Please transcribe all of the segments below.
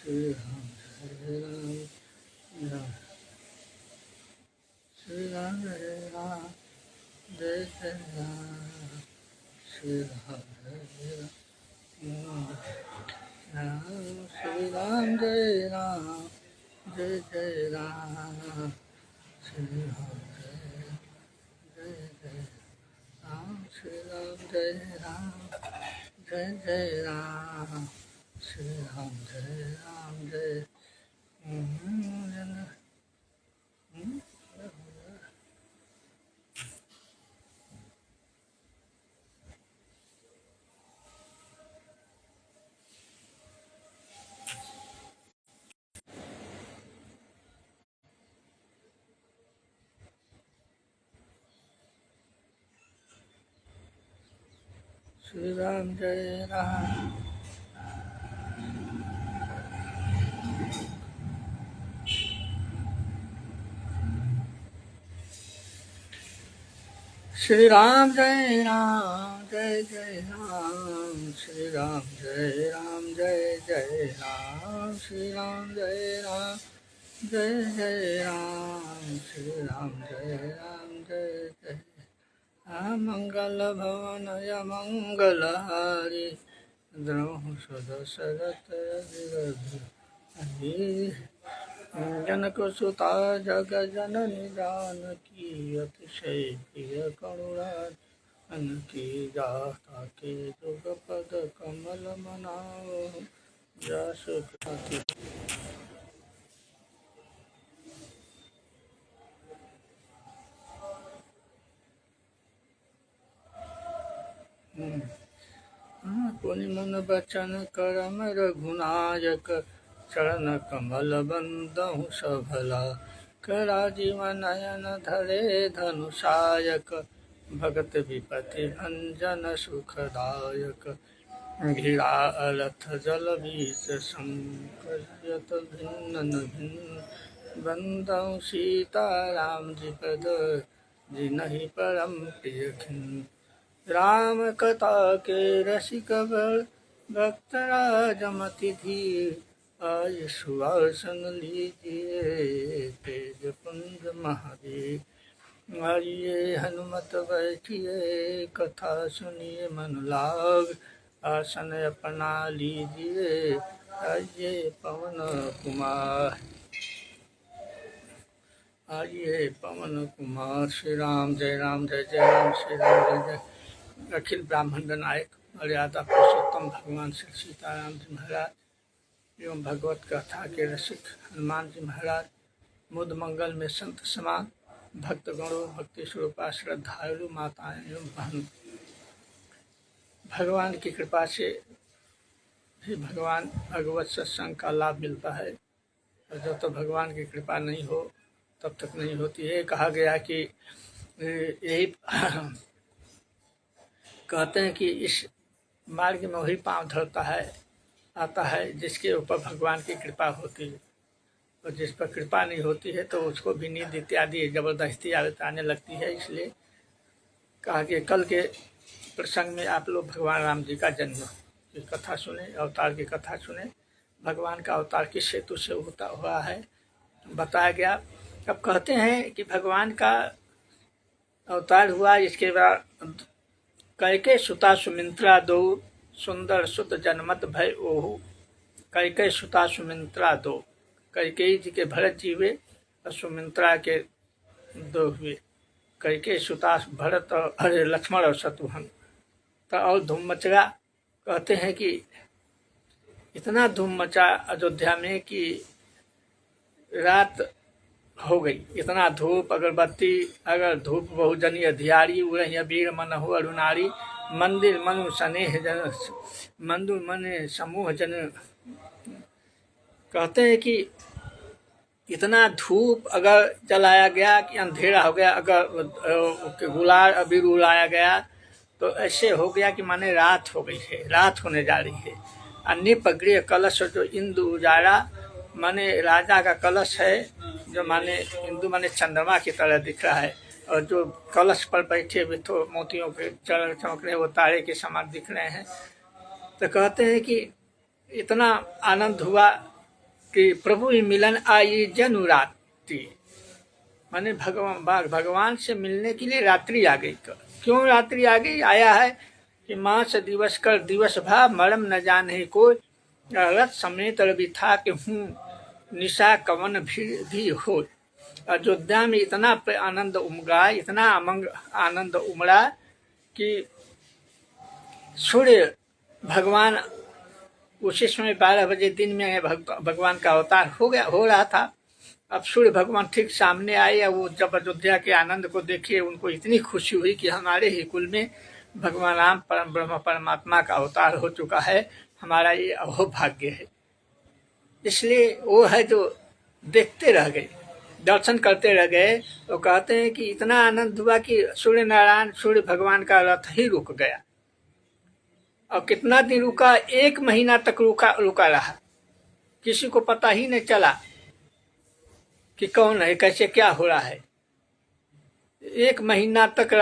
Shri Ram, Jai Ram, Jai Shri Ram, Jai Ram, Jai Jai Ram, Shri Ram, Jai Ram, Ram, Shri Ram, Jai Ram, Jai Jai Ram, Shri Ram, Jai Jai Ram, Shri Ram, Jai Ram, Jai Jai Ram, Shri Ram, Jai Ram, Jai Shri Ram, Jai Ram, Shri Ram, Jai Ram, Jai Jai Ram, Shri Ram, Jai Ram, Jai Jai Ram, Shri Ram, Jai Ram, Jai Jai Ram, Shri Ram, Jai Ram, Jai Jai Ram, Mangala Bhavanaya Mangala Hari, Drauhu Sada Sarataya Virabhi जनक सुता जग जननी जानकी अतिशय प्रिय करुणा की जाता के जुग पद कमल मनाओ जस कृति। पुनि मन बचन करम रघुनायक चरण कमल बंदहु सभला करा जीव नयन धरे धनुषायक भगत विपति भंजन सुखदायक घिरा अलथ जल बीच संकट भिन्न भिन्न बंदहु सीता राम जी पद जिनहि परम प्रिय खिन राम कथा के रसिक भक्तराज मति धीर आय सुवासन लीजिए तेज पुंज महावीर आइए हनुमत बैठिए कथा सुनिए मन लाग आसन अपना लीजिए आइए पवन कुमार आइए पवन कुमार। श्री राम जय राम जय जय राम श्री राम जय जय अखिल ब्राह्मण नायक मर्यादा पुरुषोत्तम भगवान श्री सीताराम जी महाराज एवं भगवत कथा के रसिक हनुमान जी महाराज मुद मंगल में संत समान भक्तगणों भक्ति स्वरूपा श्रद्धालु माताएं एवं बहन भगवान की कृपा से ही भगवान भगवत सत्संग का लाभ मिलता है और जब तक भगवान की कृपा नहीं हो तब तक नहीं होती है। कहा गया कि यही कहते हैं कि इस मार्ग में वही पांव धरता है आता है जिसके ऊपर भगवान की कृपा होती है और जिस पर कृपा नहीं होती है तो उसको भी नींद इत्यादि जबरदस्ती आने लगती है। इसलिए कहा कि कल के प्रसंग में आप लोग भगवान राम जी का जन्म की कथा सुने अवतार की कथा सुने भगवान का अवतार किस हेतु से होता हुआ है बताया गया। अब कहते हैं कि भगवान का अवतार हुआ इसके बाद कैके सुता सुमित्रा दो सुंदर सुत जनमत भय ओहु कैके सुता सुमित्रा दो कैकेयी जी के भरत जी हुए और सुमित्रा के दो हुए कैके सुता भरत और अरे लक्ष्मण और शत्रुघ्न। तो और धूम मच गया। कहते हैं कि इतना धूम मचा अयोध्या में कि रात हो गई। इतना धूप अगरबत्ती अगर धूप बहुजनी अधियारी उड़ही वीर मन हो अरुणारी मंदिर मनु स्नेह जन मंदिर मने समूह जन। कहते हैं कि इतना धूप अगर जलाया गया कि अंधेरा हो गया अगर गुलाल अबीर उड़ाया गया तो ऐसे हो गया कि माने रात हो गई है रात होने जा रही है। अन्य पगड़े कलश जो इंदु उजारा माने राजा का कलश है जो माने हिंदू माने चंद्रमा की तरह दिख रहा है और जो कलश पर बैठे हुए तो मोतियों के चरण चमक रहे वो तारे के समान दिख रहे हैं। तो कहते हैं कि इतना आनंद हुआ कि प्रभु ही मिलन आई जनु रात्रि, माने भगवान से मिलने के लिए रात्रि आ गई। तो क्यों रात्रि आ गई? आया है कि मास दिवस कर दिवस भा मरम न जाने को, रथ समेत रवि था कि हूँ निशा कवन भी हो। अयोध्या में इतना आनंद उमड़ा, इतना आनंद उमड़ा कि सूर्य भगवान उसी समय 12 बजे दिन में भगवान का अवतार हो रहा था। अब सूर्य भगवान ठीक सामने आए। वो जब अयोध्या के आनंद को देखिए, उनको इतनी खुशी हुई कि हमारे ही कुल में भगवान राम परम ब्रह्म परमात्मा का अवतार हो चुका है, हमारा ये अहोभाग्य है। इसलिए वो है जो देखते रह गए, दर्शन करते रह गए। वो कहते हैं कि इतना आनंद हुआ कि सूर्य नारायण सूर्य भगवान का रथ ही रुक गया। और कितना दिन रुका? 1 महीना तक रुका रहा। किसी को पता ही नहीं चला कि कौन है, कैसे क्या हो रहा है। 1 महीना तक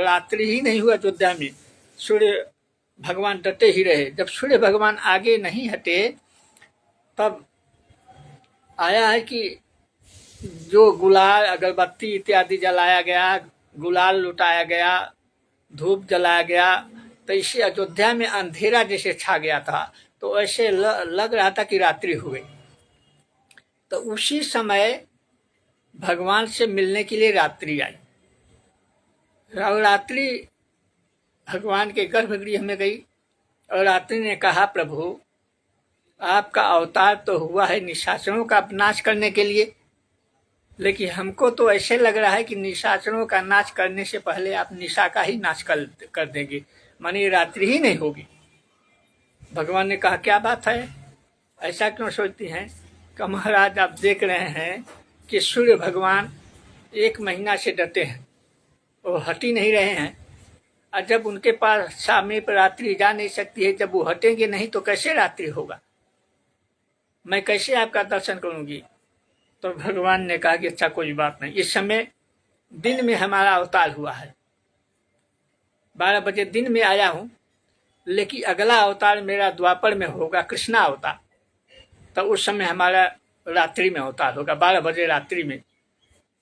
रात्रि ही नहीं हुआ अयोध्या में। सूर्य भगवान डटे ही रहे। जब सूर्य भगवान आगे नहीं हटे, तब आया है कि जो गुलाल अगरबत्ती इत्यादि जलाया गया, गुलाल लुटाया गया, धूप जलाया गया, तो इसे अयोध्या में अंधेरा जैसे छा गया था। तो ऐसे लग रहा था कि रात्रि हो गई। तो उसी समय भगवान से मिलने के लिए रात्रि आई। और रात्रि भगवान के गर्भगृह में गई और रात्रि ने कहा, प्रभु आपका अवतार तो हुआ है निशाचरों का नाश करने के लिए, लेकिन हमको तो ऐसे लग रहा है कि निशाचरों का नाश करने से पहले आप निशा का ही नाश कर देंगे, मानी रात्रि ही नहीं होगी। भगवान ने कहा, क्या बात है, ऐसा क्यों सोचती हैं? कि महाराज आप देख रहे हैं कि सूर्य भगवान 1 महीना से डटे हैं, वो हट ही नहीं रहे हैं। और जब उनके पास सामने पर रात्रि जा नहीं सकती है, जब वो हटेंगे नहीं तो कैसे रात्रि होगा? मैं कैसे आपका दर्शन करूंगी? तो भगवान ने कहा कि अच्छा कोई बात नहीं, इस समय दिन में हमारा अवतार हुआ है, 12 बजे दिन में आया हूं, लेकिन अगला अवतार मेरा द्वापर में होगा, कृष्णा अवतार। तो उस समय हमारा रात्रि में अवतार होगा, 12 बजे रात्रि में।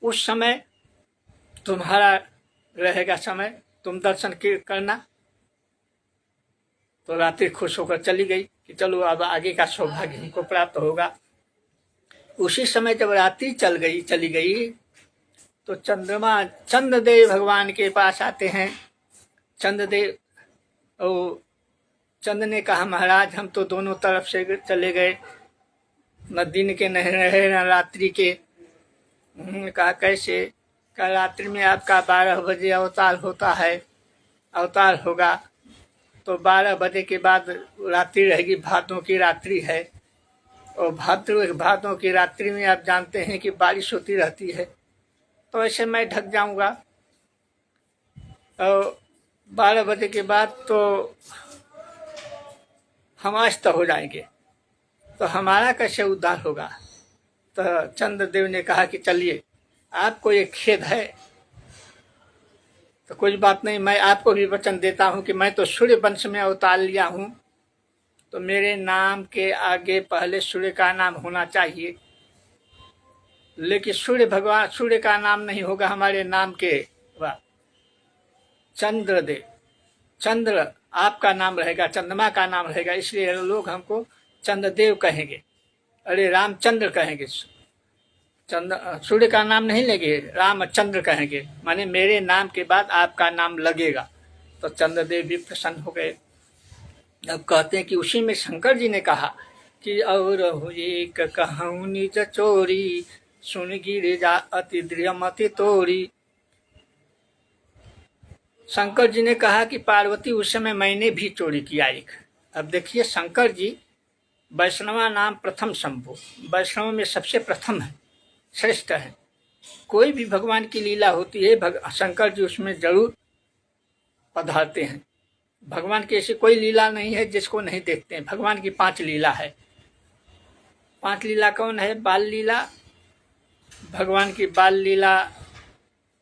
उस समय तुम्हारा रहेगा समय, तुम दर्शन करना। तो रात्रि खुश होकर चली गई कि चलो अब आगे का सौभाग्य हमको प्राप्त होगा। उसी समय जब रात्रि चली गई तो चंद्रदेव भगवान के पास आते हैं। चंद्रदेव और चंद्र ने कहा, महाराज हम तो दोनों तरफ से चले गए, न दिन के नहीं रहे न रात्रि के। कहा कैसे? कहा रात्रि में आपका 12 बजे अवतार होता है, अवतार होगा तो 12 बजे के बाद रात्रि रहेगी, भादों की रात्रि है। और भादों की रात्रि में आप जानते हैं कि बारिश होती रहती है, तो ऐसे मैं ढक जाऊंगा। और 12 बजे के बाद तो हम अस्त हो जाएंगे, तो हमारा कैसे उद्धार होगा? तो चंद्रदेव ने कहा कि चलिए, आपको ये खेद है तो कुछ बात नहीं, मैं आपको भी वचन देता हूं कि मैं तो सूर्य वंश में अवतार लिया हूं, तो मेरे नाम के आगे पहले सूर्य का नाम होना चाहिए। लेकिन सूर्य का नाम नहीं होगा हमारे नाम के बाद। चंद्रदेव, चंद्र आपका नाम रहेगा, चंद्रमा का नाम रहेगा, इसलिए लोग हमको चंद्रदेव कहेंगे। अरे रामचंद्र कहेंगे, सूर्य का नाम नहीं लेंगे, रामचंद्र कहेंगे, माने मेरे नाम के बाद आपका नाम लगेगा। तो चंद्रदेव भी प्रसन्न हो गए। अब कहते हैं कि उसी में शंकर जी ने कहा कि और एक कहूँ निज चोरी, सुन गिरिजा अति दृढ़मति तोरी। शंकर जी ने कहा कि पार्वती उस समय मैंने भी चोरी किया एक। अब देखिए शंकर जी वैष्णवा नाम प्रथम शंभु, वैष्णव में सबसे प्रथम है, श्रेष्ठ है। कोई भी भगवान की लीला होती है शंकर जी उसमें जरूर पधारते हैं। भगवान की ऐसी कोई लीला नहीं है जिसको नहीं देखते हैं। भगवान की 5 लीला है। 5 लीला कौन है? बाल लीला, भगवान की बाल लीला,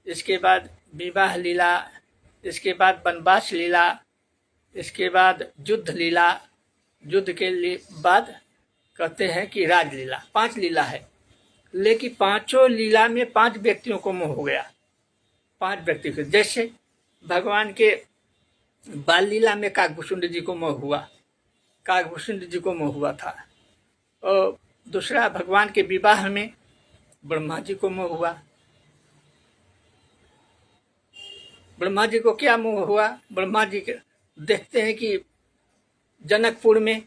इसके बाद विवाह लीला, इसके बाद वनवास लीला, इसके बाद युद्ध लीला, युद्ध के बाद कहते हैं कि राजलीला 5 लीला है, लेकिन पांचों लीला में 5 व्यक्तियों को मोह हो गया। 5 व्यक्ति को, जैसे भगवान के बाल लीला में काकभूषुंड जी को मोह हुआ, काकभूषुंड जी को मोह हुआ था। और दूसरा भगवान के विवाह में ब्रह्मा जी को मोह हुआ। ब्रह्मा जी को क्या मोह हुआ? ब्रह्मा जी के देखते हैं कि जनकपुर में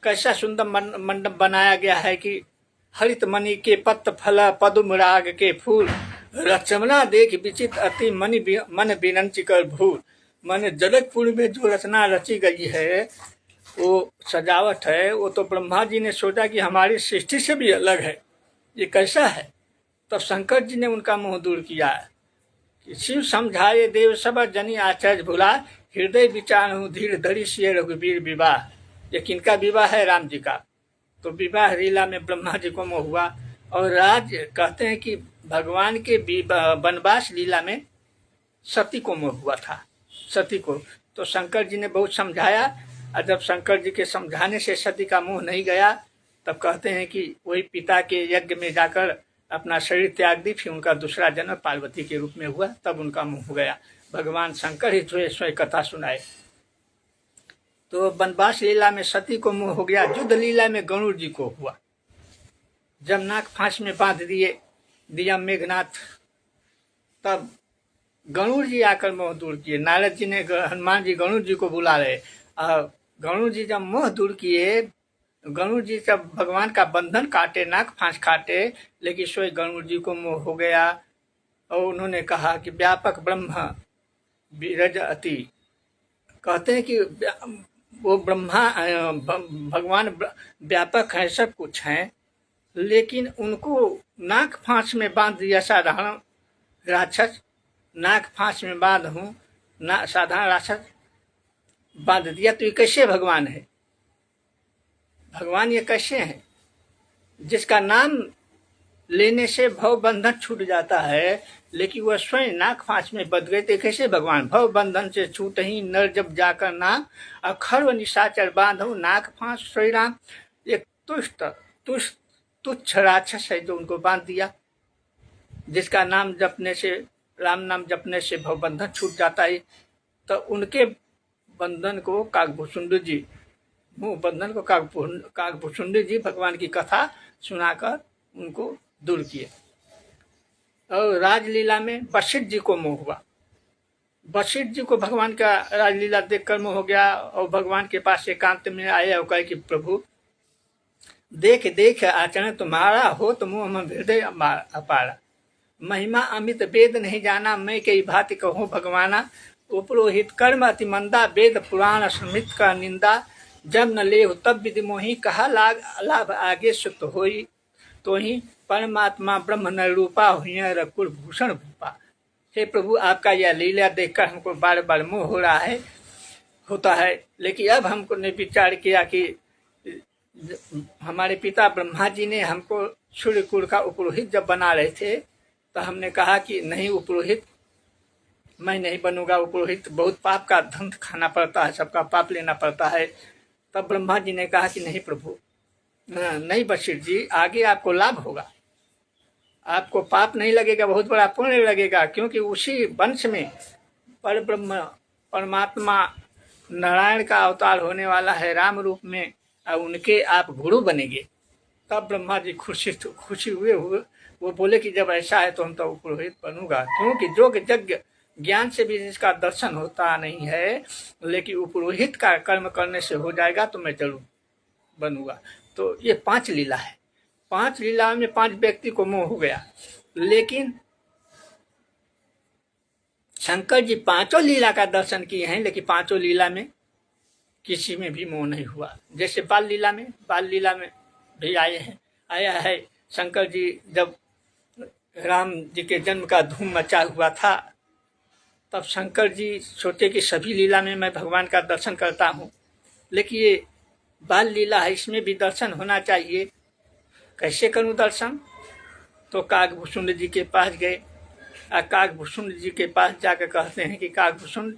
कैसा सुंदर मंडप बनाया गया है कि हरित मणि के पत्र फल पदुम राग के फूल, रचना देख विचित अति मन विनंची कर भूल। माने जनकपुर में जो रचना रची गई है, वो सजावट है, वो तो ब्रह्मा जी ने सोचा कि हमारी सृष्टि से भी अलग है, ये कैसा है। तब तो शंकर जी ने उनका मोह दूर किया। शिव समझाए देव सब जनी आचार्य भुला, हृदय विचार हूँ धीर धरी सिय रघुवीर विवाह। ये किनका विवाह है? राम जी का। तो विवाह लीला में ब्रह्मा जी को मोह हुआ। और राज कहते हैं कि भगवान के वनवास लीला में सती को मोह हुआ था, सती को। तो शंकर जी ने बहुत समझाया, और जब शंकर जी के समझाने से सती का मोह नहीं गया, तब कहते हैं कि वही पिता के यज्ञ में जाकर अपना शरीर त्याग दी, फिर उनका दूसरा जन्म पार्वती के रूप में हुआ, तब उनका मोह हो गया। भगवान शंकर ही स्वयं कथा सुनाए। तो वनवास लीला में सती को मोह हो गया। युद्ध लीला में गरुड़ जी को हुआ। जब नाक फांस में बांध दिया मेघनाथ, तब गरुड़ जी आकर मोह दूर किए। नारद जी ने, हनुमान जी गरुड़ जी को बुला रहे, और गरुड़ जी जब मोह दूर किए, गरुड़ जी जब भगवान का बंधन काटे, नाक फांस काटे, लेकिन स्वयं गरुड़ जी को मोह हो गया। और उन्होंने कहा कि व्यापक ब्रह्म बीरज अति। कहते हैं कि वो ब्रह्मा भगवान व्यापक है, सब कुछ है, लेकिन उनको नाक फांस में बांध दिया साधारण राक्षस। नाक फांस में बांध हूँ ना, साधारण राक्षस बांध दिया, तो ये कैसे भगवान है? भगवान ये कैसे हैं? जिसका नाम लेने से भव बंधन छूट जाता है, लेकिन वह स्वयं नाक फांस में बंध गए, तो कैसे भगवान? भव बंधन से छूट ही नर जब जाकर नाम, अखर निशाचर बांधो नाक फांस श्री राम। एक तुच्छ राक्षस है जो उनको बांध दिया। जिसका नाम जपने से, राम नाम जपने से भव बंधन छूट जाता है, तो उनके बंधन को काकभूषुंड जी, मुंह बंधन को काकभूषुंड जी भगवान की कथा सुनाकर उनको दूर किए। और राजलीला में वशिष्ठ जी को मोह हुआ। वशिष्ठ जी को भगवान का राजलीला देखकर मोह हो गया, और भगवान के पास एकांत में आए और कहे कि प्रभु देख देख आचरण तुम्हारा, हो तो मुँह में हृदय अपारा। महिमा अमित वेद नहीं जाना, मैं कई भांति कहूँ भगवाना। उपरोहित कर्म अति मंदा, वेद पुराण स्मृत का निंदा। जब न ले तब विधि मोही, कहा लाभ आगे सुत होई। तो ही परमात्मा ब्रह्म न रूपा, हुई रकुल भूषण भूपा। हे प्रभु, आपका यह लीला देखकर हमको बार बार मोह हो रहा है, होता है। लेकिन अब हमको ने विचार किया कि हमारे पिता ब्रह्मा जी ने हमको सूर्यकुल का उपरोहित जब बना रहे थे, तो हमने कहा कि नहीं, उपरोहित मैं नहीं बनूंगा। उपरोहित बहुत पाप का धन खाना पड़ता है, सबका पाप लेना पड़ता है। तब ब्रह्मा जी ने कहा कि नहीं प्रभु, नहीं वशिष्ठ जी, आगे आपको लाभ होगा, आपको पाप नहीं लगेगा, बहुत बड़ा पुण्य लगेगा। क्योंकि उसी वंश में पर ब्रह्म परमात्मा नारायण का अवतार होने वाला है राम रूप में, और उनके आप गुरु बनेंगे। तब ब्रह्मा जी खुशी हुए। वो बोले कि जब ऐसा है तो हम तो पुरोहित बनूंगा, क्योंकि योग यज्ञ ज्ञान से भी जिसका दर्शन होता नहीं है, लेकिन वो पुरोहित का कर्म करने से हो जाएगा, तो मैं जरूर बनूंगा। तो ये 5 लीला है। 5 लीला में 5 व्यक्ति को मोह हो गया। लेकिन शंकर जी 5 लीला का दर्शन किए हैं, लेकिन 5 लीला में किसी में भी मोह नहीं हुआ। जैसे बाल लीला में भी आया है। शंकर जी जब राम जी के जन्म का धूम मचा हुआ था, तब शंकर जी सोचे कि सभी लीला में मैं भगवान का दर्शन करता हूँ, लेकिन ये बाल लीला है, इसमें भी दर्शन होना चाहिए। कैसे करूँ दर्शन? तो काकभूषुंड जी के पास गए, और काकभूषुंड जी के पास जाकर कहते हैं कि काकभूषुंड,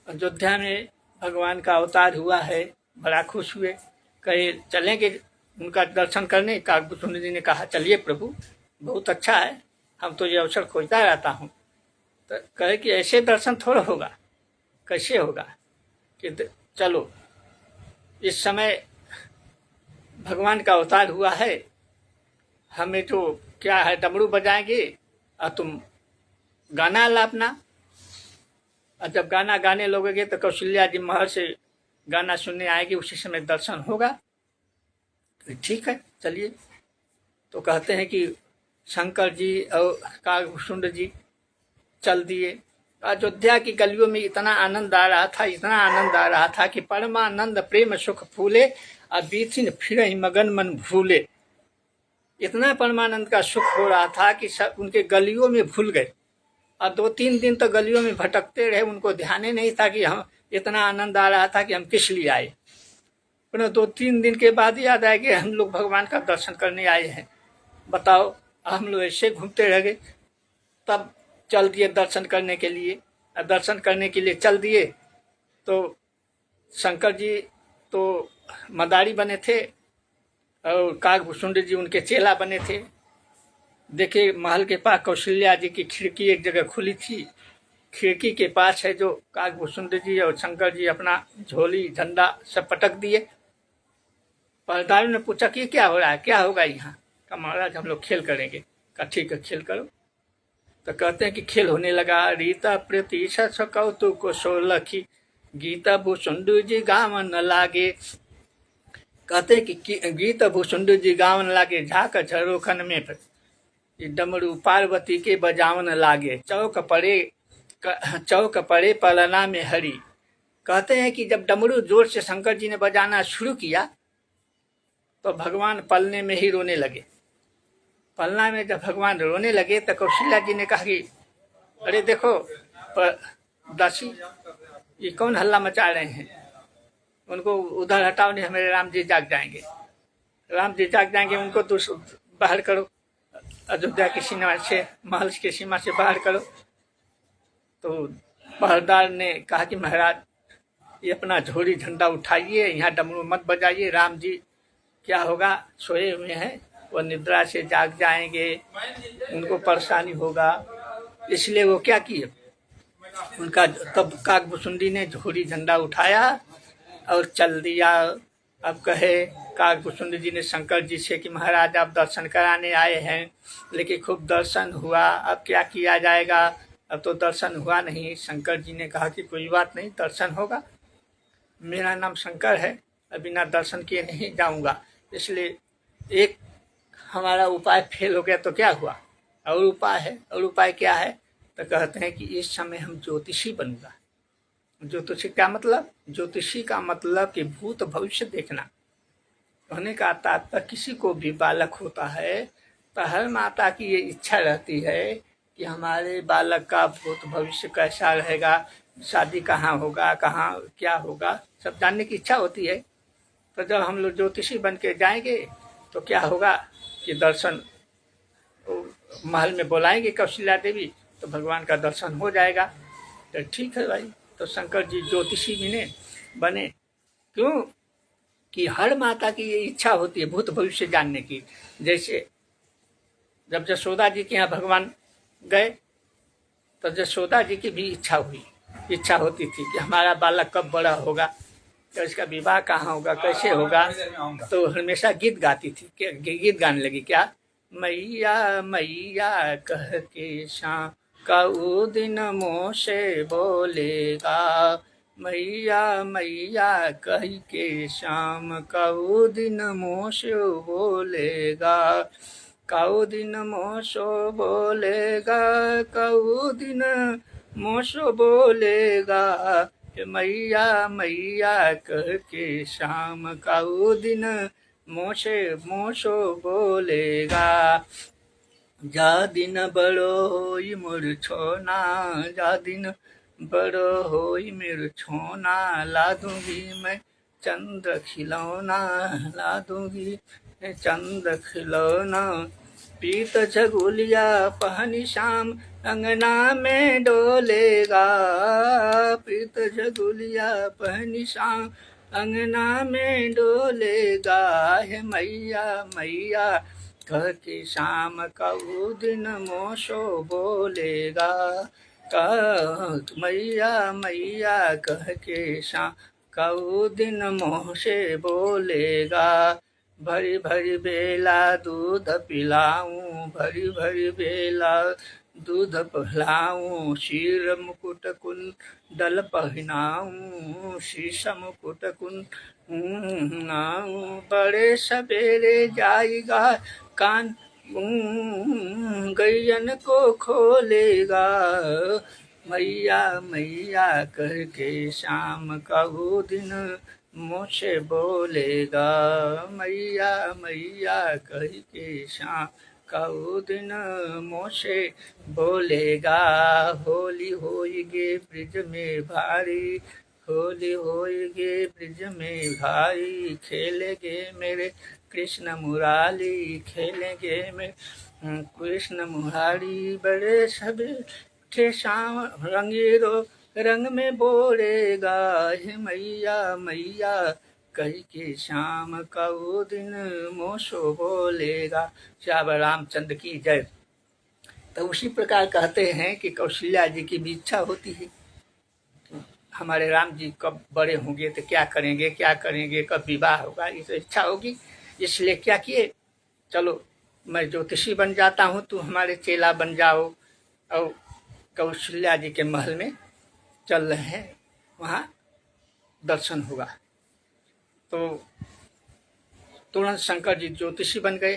अयोध्या में भगवान का अवतार हुआ है। बड़ा खुश हुए। कहे चलेंगे उनका दर्शन करने। काकभूषुंड जी ने कहा चलिए प्रभु, बहुत अच्छा है, हम तो ये अवसर खोजता रहता हूँ। तो कहे कि ऐसे दर्शन थोड़ा होगा, कैसे होगा कि चलो इस समय भगवान का अवतार हुआ है, हमें तो क्या है डमरू बजाएंगे और तुम गाना अलापना, और जब गाना गाने लगोगे तो कौशल्या जी महल से गाना सुनने आएगी, उसी समय दर्शन होगा। तो ठीक है चलिए। तो कहते हैं कि शंकर जी और काकभूषुंड जी चल दिए। अयोध्या की गलियों में इतना आनंद आ रहा था, इतना आनंद आ रहा था कि परमानंद प्रेम सुख फूले और बीथिन फिर मगन मन भूले। इतना परमानंद का सुख हो रहा था कि सब उनके गलियों में भूल गए, और 2-3 दिन तो गलियों में भटकते रहे। उनको ध्यान ही नहीं था कि हम इतना आनंद आ रहा था कि हम किस लिए आए। पर 2-3 दिन के बाद याद आया कि हम लोग भगवान का दर्शन करने आए हैं। बताओ, हम लोग ऐसे घूमते रह गए। तब चल दिए दर्शन करने के लिए। दर्शन करने के लिए चल दिए तो शंकर जी तो मदारी बने थे और काकभूषुंड जी उनके चेला बने थे। देखे महल के पास कौशल्या जी की खिड़की एक जगह खुली थी। खिड़की के पास है जो काकभूषुंड जी और शंकर जी अपना झोली झंडा सब पटक दिए। पहरेदारों ने पूछा कि क्या हो रहा है, क्या होगा यहाँ? कहा महाराज हम लोग खेल करेंगे। कहा ठीक है खेल करो। तो कहते हैं कि खेल होने लगा। रीता प्रतिशत कौतुक सोलखी, गीता भूषुंड जी गावन लागे। कहते हैं कि गीता भूषुंड जी गावन लागे, झाक झरोखन में डमरू पार्वती के बजावन लागे। चौक पड़े पलना में हरी। कहते हैं कि जब डमरू जोर से शंकर जी ने बजाना शुरू किया तो भगवान पलने में ही रोने लगे। पलना में जब भगवान रोने लगे तो कौशल्या जी ने कहा कि अरे देखो दासी, ये कौन हल्ला मचा रहे हैं, उनको उधर हटाओ, नहीं हमारे राम जी जाग जाएंगे, राम जी जाग जाएंगे, उनको तो बाहर करो, अयोध्या की सीमा से, महल की सीमा से बाहर करो। तो पहरेदार ने कहा कि महाराज ये अपना झोली झंडा उठाइए, यहाँ डमरू मत बजाइए, राम जी क्या होगा, सोए हुए हैं, वो निद्रा से जाग जाएंगे, उनको परेशानी होगा। इसलिए वो क्या किए, उनका तब काकभूषुंडी ने झोली झंडा उठाया और चल दिया। अब कहे काकभूषुंड जी ने शंकर जी से कि महाराज आप दर्शन कराने आए हैं, लेकिन खूब दर्शन हुआ, अब क्या किया जाएगा, अब तो दर्शन हुआ नहीं। शंकर जी ने कहा कि कोई बात नहीं, दर्शन होगा, मेरा नाम शंकर है, बिना दर्शन किए नहीं जाऊंगा। इसलिए एक हमारा उपाय फेल हो गया तो क्या हुआ, और उपाय है। और उपाय क्या है? तो कहते हैं कि इस समय हम ज्योतिषी बनूंगा। ज्योतिषी क्या मतलब? ज्योतिषी का मतलब कि भूत भविष्य देखना। कहने का तात्पर्य किसी को भी बालक होता है तो हर माता की ये इच्छा रहती है कि हमारे बालक का भूत भविष्य कैसा रहेगा, शादी कहाँ होगा, कहाँ क्या होगा, सब जानने की इच्छा होती है। तो जब हम लोग ज्योतिषी बन के जाएंगे तो क्या होगा कि दर्शन महल में बुलाएंगे कौशल्या देवी, तो भगवान का दर्शन हो जाएगा। तो ठीक है भाई। तो शंकर जी ज्योतिषी बने। क्यों? कि हर माता की ये इच्छा होती है भूत भविष्य जानने की। जैसे जब जसोदा जी के यहाँ भगवान गए तो जसोदा जी की भी इच्छा होती थी कि हमारा बालक कब बड़ा होगा, तो इसका विवाह कहाँ होगा, कैसे होगा। तो हमेशा गीत गाती थी, गीत गाने लगी। क्या? मैया मैया कह के शाम का वो दिन मुँह से बोलेगा, मैया मैया कह के शाम का वो दिन मुँह से बोलेगा, काऊ दिन मोशो बोलेगा, काऊ दिन मोशो बोलेगा, मैया मैया कह के शाम काऊ दिन मोशो बोलेगा। जा दिन बड़ो होई मोर छोना, जा दिन बड़ो होई मेरे छोना, ला दूंगी मैं चंद्र खिलौना, ला दूंगी चंद्र खिलौना। पीत झगुलिया पहनी शाम अंगना में डोलेगा, पीत झगुलिया पहनी शाम अंगना में डोलेगा है मैया मैया कह के शाम का वो दिन मोशो बोलेगा। कह मैया मैया कह के शाम का वो दिन मोह से बोलेगा। भरी भरी बेला दूध पिलाऊं भरी भरी बेला दूध पिलाऊं शीर मुकुट कुंडल पहनाऊं शीश मुकुट कुंडलाऊं। बड़े सवेरे जाएगा कान गैयन को खोलेगा। मैया मैया करके शाम का वो दिन मुझसे बोलेगा। मैया मैया कह के शाम का वो दिन मुझसे बोलेगा। होली होएगी ब्रिज में भारी होली होएगी ब्रिज में भारी खेलेंगे मेरे कृष्ण मुरारी खेलेंगे मेरे कृष्ण मुरारी। बड़े सभी थे शाम रंगीरो रंग में बोलेगा हे मैया मैया कह के शाम का वो दिन मोशो बोलेगा। श्याम रामचंद्र की जय। तो उसी प्रकार कहते हैं कि कौशल्या जी की भी इच्छा होती है हमारे राम जी कब बड़े होंगे तो क्या करेंगे कब विवाह होगा, ये तो इच्छा होगी। इसलिए क्या किए, चलो मैं ज्योतिषी बन जाता हूँ, तू हमारे चेला बन जाओ। और कौशल्या जी के महल में चल रहे हैं, वहाँ दर्शन होगा। तो तुरंत शंकर जी ज्योतिषी बन गए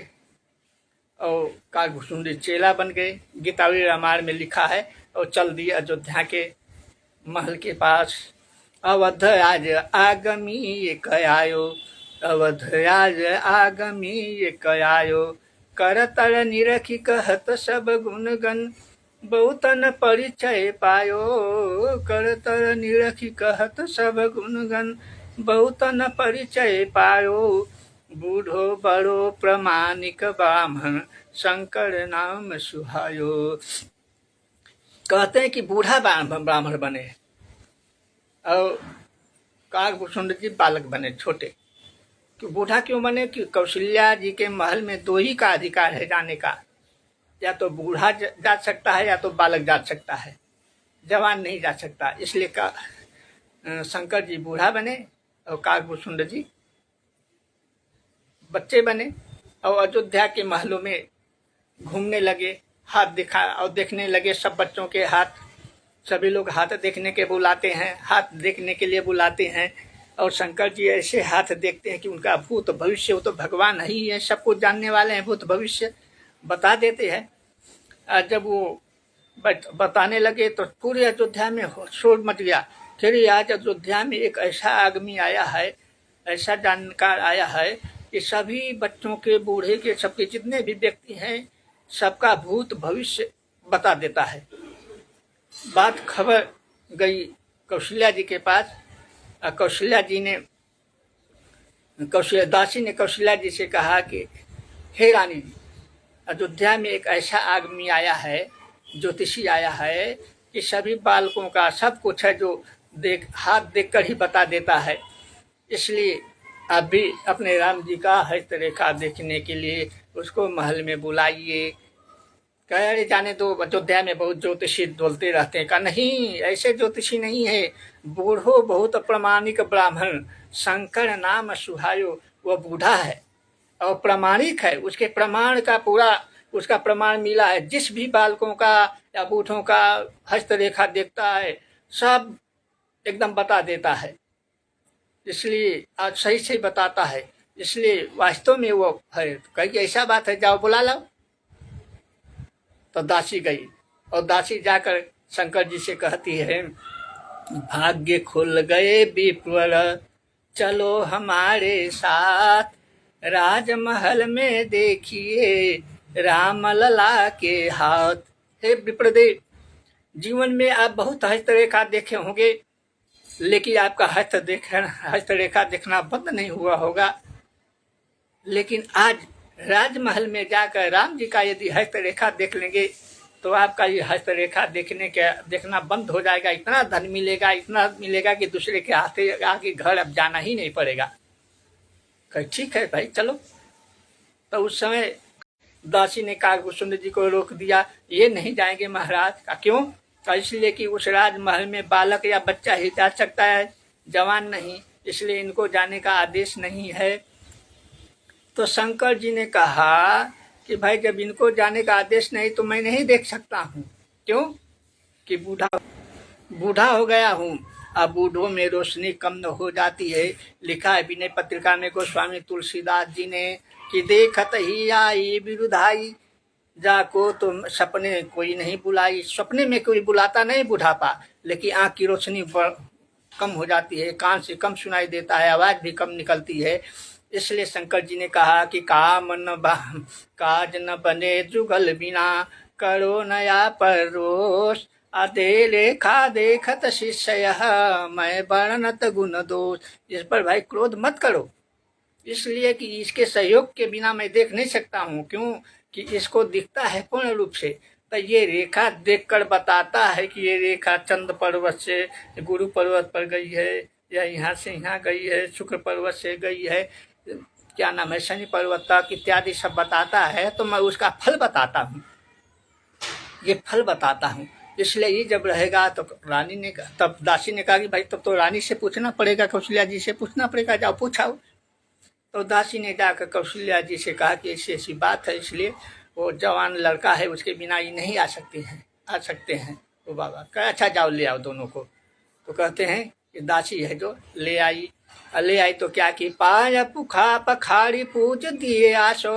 और काकभूषुंडी चेला बन गए। गीतावली रामायण में लिखा है। और चल दिए अयोध्या के महल के पास। अवध आज आगमी एक आयो अवध आज आगमी एक आयो करतर निरखी कहत सब गुणगन बहुतन परिचय पायो। करतर निरखी कहत सब गुणगन बहुतन परिचय पायो। बूढ़ो बड़ो प्रमाणिक ब्राह्मण शंकर नाम सुहायो। कहते हैं कि बूढ़ा ब्राह्मण बने और काकभूषुंड जी बालक बने छोटे। तो बूढ़ा क्यों बने कि कौशल्या जी के महल में दो ही का अधिकार है जाने का, या तो बूढ़ा जा सकता है या तो बालक जा सकता है, जवान नहीं जा सकता। इसलिए का शंकर जी बूढ़ा बने और काकभूषुंड जी बच्चे बने। और अयोध्या के महलों में घूमने लगे, हाथ दिखा और देखने लगे सब बच्चों के हाथ। सभी लोग हाथ देखने के बुलाते हैं, हाथ देखने के लिए बुलाते हैं। और शंकर जी ऐसे हाथ देखते हैं कि उनका भूत भविष्य, वो तो भगवान ही है, सब कुछ जानने वाले हैं, भूत भविष्य बता देते हैं। जब वो बताने लगे तो पूरे अयोध्या में शोर मच गया। फिर आज अयोध्या में एक ऐसा आदमी आया है, ऐसा जानकार आया है कि सभी बच्चों के बूढ़े के सबके जितने भी व्यक्ति हैं सबका भूत भविष्य बता देता है। बात खबर गई कौशल्या जी के पास। कौशल्या जी ने दासी ने कौशल्या जी से कहा कि हे रानी जी, अयोध्या में एक ऐसा आदमी आया है, ज्योतिषी आया है कि सभी बालकों का सब कुछ है, जो हाथ देखकर ही बता देता है। इसलिए आप भी अपने राम जी का हस्तरेखा देखने के लिए उसको महल में बुलाइए। कह रहे जाने दो, अयोध्या में बहुत ज्योतिषी बोलते रहते हैं। कहा नहीं, ऐसे ज्योतिषी नहीं है, बूढ़ो बहुत प्रमाणिक ब्राह्मण शंकर नाम सुहायो। वह बूढ़ा है और प्रामाणिक है, उसके प्रमाण का पूरा उसका प्रमाण मिला है। जिस भी बालकों का या बूढ़ों का हस्तरेखा देखता है सब एकदम बता देता है। इसलिए आज सही से बताता है, इसलिए वास्तव में वो है। कहीं ऐसा बात है, जाओ बुला लो। तो दासी गई और दासी जाकर शंकर जी से कहती है, भाग्य खुल गए विप्र चलो हमारे साथ, राजमहल में देखिए राम लला के हाथ। हे विप्रदेव, जीवन में आप बहुत हस्तरेखा देखे होंगे, लेकिन आपका हस्तरेखा देखना बंद नहीं हुआ होगा। लेकिन आज राजमहल में जाकर राम जी का यदि हस्तरेखा देख लेंगे तो आपका ये हस्तरेखा देखना बंद हो जाएगा। इतना धन मिलेगा, इतना मिलेगा कि दूसरे के हाथे आके घर अब जाना ही नहीं पड़ेगा। कहे ठीक है भाई चलो। तो उस समय दासी ने काकभूषुंड जी को रोक दिया, ये नहीं जाएंगे महाराज। का क्यों? तो इसलिए कि उस राजमहल में बालक या बच्चा ही जा सकता है, जवान नहीं, इसलिए इनको जाने का आदेश नहीं है। तो शंकर जी ने कहा कि भाई जब इनको जाने का आदेश नहीं तो मैं नहीं देख सकता हूँ। क्यों? कि बूढ़ा हो गया हूँ, अब बूढ़ों में रोशनी कम न हो जाती है। लिखा है विनय पत्रिका में गोस्वामी तुलसीदास जी ने कि देखत ही आई विरुधाई, जाको तो सपने कोई नहीं बुलाई। सपने में कोई बुलाता नहीं बुढ़ापा, लेकिन आँख की रोशनी कम हो जाती है, कान से कम सुनाई देता है, आवाज़ भी कम निकलती है। इसलिए शंकर जी ने कहा कि काज न बने जुगल बिना, करो नया परोस। आधे लेखा देखत शिष्य, मैं वर्णत गुण दोष। इस पर भाई क्रोध मत करो, इसलिए कि इसके सहयोग के बिना मैं देख नहीं सकता हूँ। क्यों? कि इसको दिखता है पूर्ण रूप से। तो ये रेखा देखकर बताता है कि ये रेखा चंद्र पर्वत से गुरु पर्वत पर गई है, या यहाँ से यहाँ गई है, शुक्र पर्वत से गई है, क्या नाम है, शनि पर्वत तक इत्यादि सब बताता है। तो मैं उसका फल बताता हूँ, ये फल बताता हूँ। इसलिए ये जब रहेगा तो रानी ने, तब दासी ने कहा कि भाई तब तो रानी से पूछना पड़ेगा, कौशल्या जी से पूछना पड़ेगा, जाओ पूछाओ। तो दासी ने जाकर कौशल्या जी से कहा कि ऐसी ऐसी बात है, इसलिए वो जवान लड़का है, उसके बिना ये नहीं आ सकते हैं। वो बाबा कहा अच्छा जाओ ले आओ दोनों को। तो कहते हैं कि दासी है जो ले आई तो क्या की, पाय पुखा पखाड़ी पूज दिए आसो,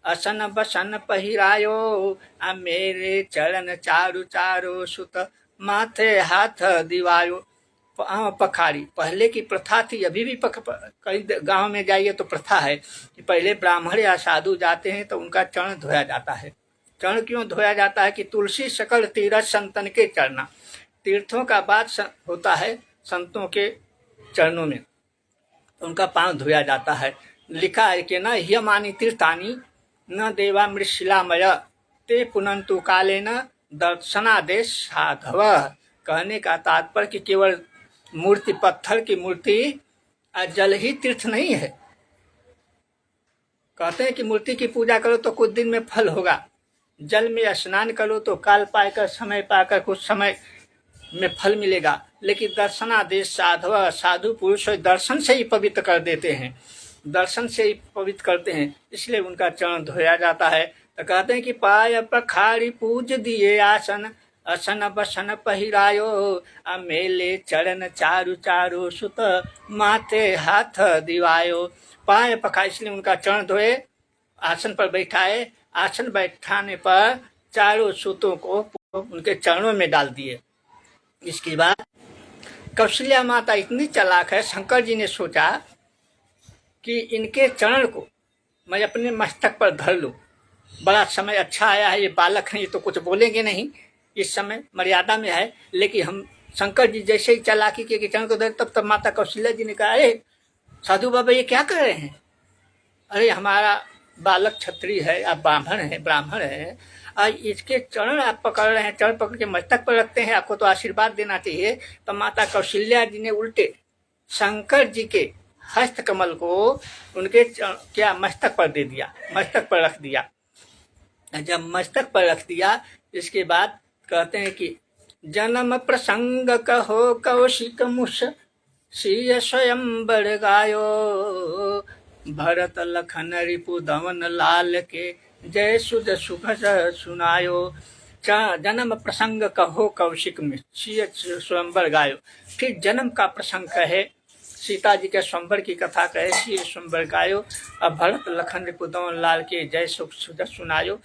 असन बसन पहिरायो, आ मेरे चरण चारु चारो सुत, माथे हाथ दिवायो। पखाड़ी पहले की प्रथा थी, अभी भी कई गांव में जाइए तो प्रथा है कि पहले ब्राह्मण या साधु जाते हैं तो उनका चरण धोया जाता है। चरण क्यों धोया जाता है? कि तुलसी सकल तीरथ संतन के चरना, तीर्थों का बाद होता है संतों के चरणों में, उनका पांव धोया जाता है। लिखा है कि न ह्यमानी तीर्थानी न देवा मृशिलामय, ते पुनंतु काले न दर्शनादेश साधव। कहने का तात्पर्य कि केवल मूर्ति, पत्थर की मूर्ति जल ही तीर्थ नहीं है। कहते हैं कि मूर्ति की पूजा करो तो कुछ दिन में फल होगा, जल में स्नान करो तो काल पाकर समय पाकर कुछ समय में फल मिलेगा, लेकिन दर्शनादेश साधव, साधु पुरुष दर्शन से ही पवित्र कर देते हैं, दर्शन से ही पवित्र करते हैं, इसलिए उनका चरण धोया जाता है। तो कहते हैं कि पाय पखाड़ी पूज दिए आसन, असन बसन पहिरायो, मेले चरण चारु चारो सुत, माथे हाथ दिवायो। पाय पखाड़ी, इसलिए उनका चरण धोए, आसन पर बैठाए, आसन बैठाने पर चारों सूतों को उनके चरणों में डाल दिए। इसके बाद कौशल्या माता इतनी चालाक है, शंकर जी ने सोचा कि इनके चरण को मैं अपने मस्तक पर धर लूं। बड़ा समय अच्छा आया है, ये बालक हैं, ये तो कुछ बोलेंगे नहीं, इस समय मर्यादा में है। लेकिन हम शंकर जी जैसे ही चालाकी के चरण को धर, तब माता कौशल्या जी ने कहा, अरे साधु बाबा ये क्या कर रहे हैं? अरे हमारा बालक क्षत्रिय है, आप ब्राह्मण है, इसके चरण आप पकड़ रहे हैं, चरण पकड़ के मस्तक पर रखते हैं, आपको तो आशीर्वाद देना चाहिए। तो माता कौशल्या जी ने उल्टे शंकर जी के हस्त कमल को उनके क्या मस्तक पर दे दिया, मस्तक पर रख दिया। जब मस्तक पर रख दिया, इसके बाद कहते हैं कि जन्म प्रसंग कहो कौशिक मुष, सिय स्वयं बढ़ गायो, भरत लखन रिपु धवन लाल के, जय सुध सुख सुनायो। जन्म प्रसंग कहो कौशिक में, सिय स्वयंवर गायो। फिर जन्म का प्रसंग कहे, सीता जी के स्वयंवर की कथा कहे, सिय स्वयंवर गायो। अब भरत लखन रिपु धवन लाल के, जय सुख सुध सुनायो।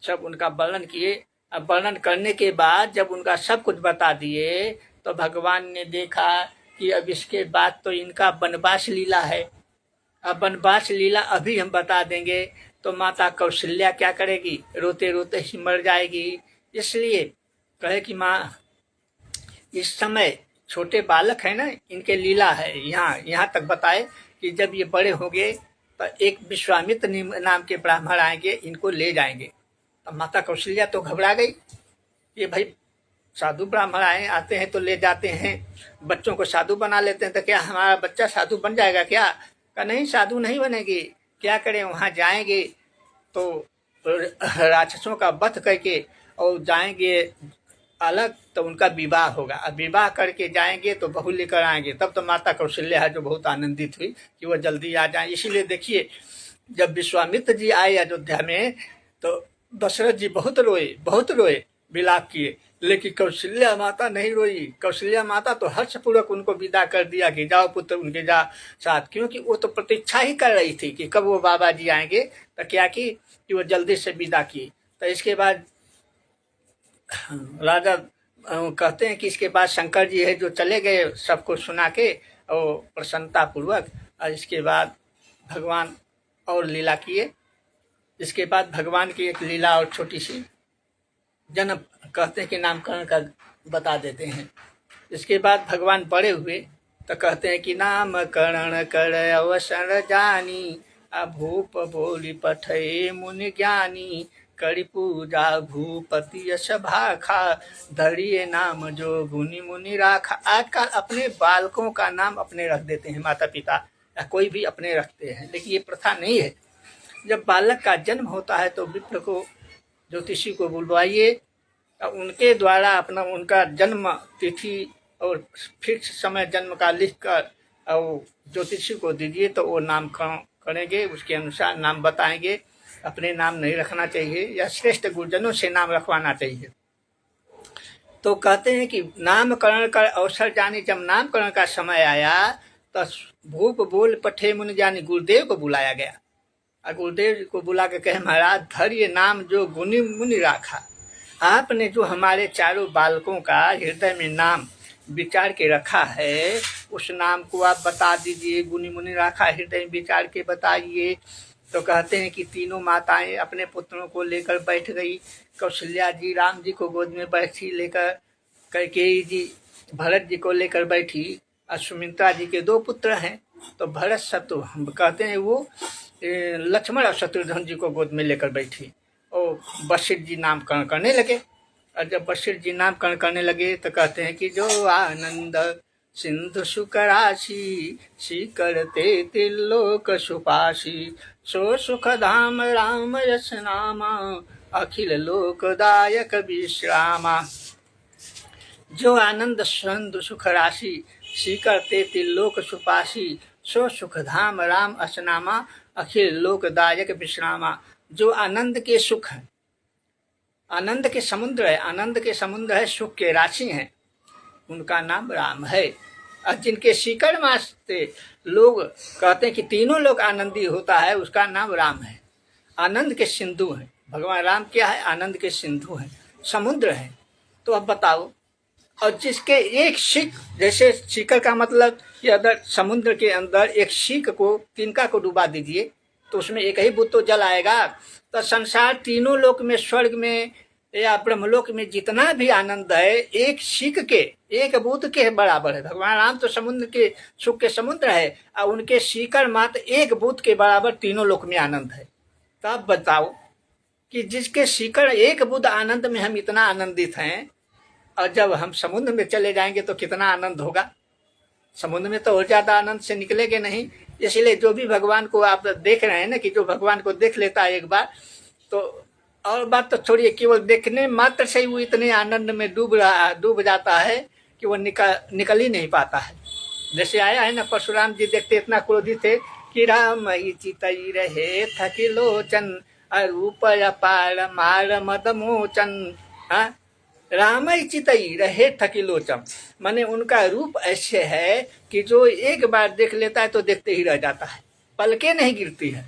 सब उनका वर्णन किए। अब वर्णन करने के बाद जब उनका सब कुछ बता दिए, तो भगवान ने देखा कि अब इसके बाद तो इनका वनवास लीला है। अब वनवास लीला अभी हम बता देंगे तो माता कौशल्या क्या करेगी? रोते रोते ही मर जाएगी। इसलिए कहे कि माँ, इस समय छोटे बालक है ना, इनके लीला है। यहाँ तक बताए कि जब ये बड़े होंगे तो एक विश्वामित्र नाम के ब्राह्मण आएंगे, इनको ले जाएंगे। अब माता कौशल्या तो घबरा गई, ये भाई साधु ब्राह्मण आए आते हैं तो ले जाते हैं, बच्चों को साधु बना लेते हैं, तो क्या हमारा बच्चा साधु बन जाएगा क्या? कहा नहीं, साधु नहीं बनेगी। क्या करें, वहाँ जाएंगे तो राक्षसों का वध करके और जाएंगे अलग, तो उनका विवाह होगा। अब विवाह करके जाएंगे तो बहू लेकर आएंगे। तब तो माता कौशल्या है जो बहुत आनंदित हुई कि वह जल्दी आ जाए। इसीलिए देखिए, जब विश्वामित्र जी आए अयोध्या में तो दशरथ जी बहुत रोए, विलाप किए, लेकिन कौशल्या माता नहीं रोई। कौशल्या माता तो हर्षपूर्वक उनको विदा कर दिया कि जाओ पुत्र उनके जा साथ, क्योंकि वो तो प्रतीक्षा ही कर रही थी कि कब वो बाबा जी आएंगे। तो क्या की कि वो जल्दी से विदा की। तो इसके बाद राजा कहते हैं कि इसके बाद शंकर जी है जो चले गए सबको सुना के और प्रसन्नता पूर्वक। और इसके बाद भगवान और लीला किए। इसके बाद भगवान की एक लीला और छोटी सी जन्म कहते हैं कि नामकरण का बता देते हैं। इसके बाद भगवान बड़े हुए तो कहते हैं कि नामकरण कर अवसर जानी, भूप बोली पठे मुनि ज्ञानी, करी पूजा भूपति यश भाखा, धरिए नाम जो गुनी मुनि राखा। आजकल अपने बालकों का नाम अपने रख देते हैं माता पिता, या कोई भी अपने रखते हैं, लेकिन ये प्रथा नहीं है। जब बालक का जन्म होता है तो विप्र को, ज्योतिषी को बुलवाइए, उनके द्वारा अपना उनका जन्म तिथि और फिक्स समय जन्म का लिख कर और ज्योतिषी को दीजिए, तो वो नाम करेंगे, उसके अनुसार नाम बताएंगे। अपने नाम नहीं रखना चाहिए, या श्रेष्ठ गुरुजनों से नाम रखवाना चाहिए। तो कहते हैं कि नामकरण का अवसर जानी, जब नामकरण का समय आया तो भूप बोल पठे मुनि जानी, गुरुदेव को बुलाया गया। और गुरुदेव को बुला के कहे, महाराज धरिए नाम जो गुनी मुनि राखा, आपने जो हमारे चारों बालकों का हृदय में नाम विचार के रखा है, उस नाम को आप बता दीजिए। गुनी मुनि राखा हृदय में विचार के बताइए। तो कहते हैं कि तीनों माताएं अपने पुत्रों को लेकर बैठ गई। कौशल्या जी राम जी को गोद में बैठी लेकर, कैकेयी जी भरत जी को लेकर बैठी। और सुमित्रा जी के 2 पुत्र हैं, तो भरत शत्रु हम कहते हैं वो लक्ष्मण और शत्रुघ्न जी को गोद में लेकर बैठी और वशिष्ठ जी नामकरण करने लगे। और जब वशिष्ठ जी नामकरण करने लगे तो कहते हैं कि जो आनंद सिंधु सुख राशि, करते त्रिलोक सुपाशी, सो सुख धाम राम यश नामा, अखिल लोकदायक विश्रामा। जो आनंद सिंधु सुख राशि, करते त्रिलोक सुपाशी, सो सुख धाम राम असनामा, अखिल लोकदायक विश्रामा। जो आनंद के सुख है, आनंद के समुद्र है, आनंद के समुद्र है, सुख के राशि हैं, उनका नाम राम है। और जिनके शिखर मास्ते लोग कहते हैं कि तीनों लोग आनंदी होता है, उसका नाम राम है। आनंद के सिंधु हैं भगवान राम। क्या है? आनंद के सिंधु हैं, समुद्र है। तो अब बताओ, और जिसके एक शिक, जैसे शिखर का मतलब कि अगर समुद्र के अंदर एक शिक को, तिनका को डुबा दीजिए तो उसमें एक ही बूंद तो जल आएगा। तो संसार तीनों लोक में, स्वर्ग में या ब्रह्मलोक में जितना भी आनंद है, एक शिक के, एक बूंद के बराबर है। भगवान राम तो समुद्र के सुख के समुद्र है, और उनके शिखर मात्र एक बूंद के बराबर तीनों लोक में आनंद है। तब बताओ कि जिसके शिखर एक बूंद आनंद में हम इतना आनंदित हैं, और जब हम समुद्र में चले जाएंगे तो कितना आनंद होगा। समुद्र में तो और ज्यादा आनंद से निकलेंगे नहीं। इसलिए जो भी भगवान को आप देख रहे हैं ना, कि जो भगवान को देख लेता है एक बार, तो और बात तो छोड़िए, केवल देखने मात्र से ही वो इतने आनंद में डूब जाता है कि वो निकल ही नहीं पाता है। जैसे आया है ना, परशुराम जी देखते इतना क्रोधित थे कि राम चितई रहे थकी लोचन, रूप अपार मार मद मोचन। हाँ, राम चितई रहे थकी लोचन, माने उनका रूप ऐसे है कि जो एक बार देख लेता है तो देखते ही रह जाता है, पलके नहीं गिरती है।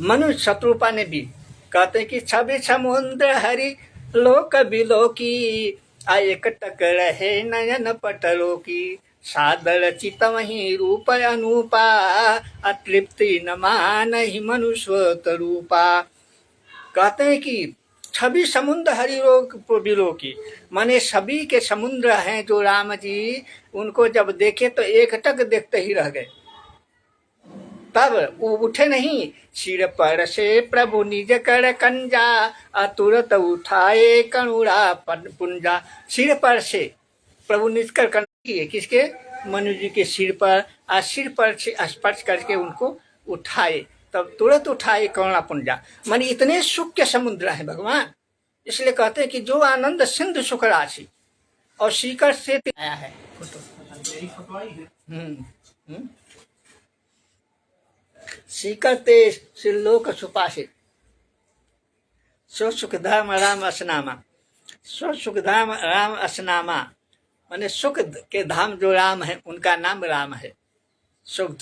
मनुष्य शत्रुपा ने भी कहते हैं कि छवि समुद्र हरि लोक बिलोकी, एक टक रहे नयन पटलो की, सादर चित वही रूप अनूपा, अतृप्ति न मानहि मनुष्य रूपा। कहते हैं कि छवि समुद्र हरि लोक बिलोकी, माने सभी के समुद्र हैं जो राम जी, उनको जब देखे तो एक टक देखते ही रह गए। तब वो उठे नहीं, सिर पर से प्रभु निज कर कंजा, तुरंत उठाए कणुरा पुंजा। सिर पर से प्रभु निज कर कंजा किए, किसके? मनु जी के सिर पर, सिर पर से स्पर्श करके उनको उठाए, तब तुरंत उठाए करुणा पुंजा। मानी इतने सुख के समुद्र है भगवान, इसलिए कहते हैं कि जो आनंद सिंधु सुख राशि और सीकर से आया है। सीकर ते श्रीलोक सुपासित, सो सुखधाम राम असनामा। सो सुखधाम राम असनामा माने सुख के धाम जो राम है, उनका नाम राम है। सुख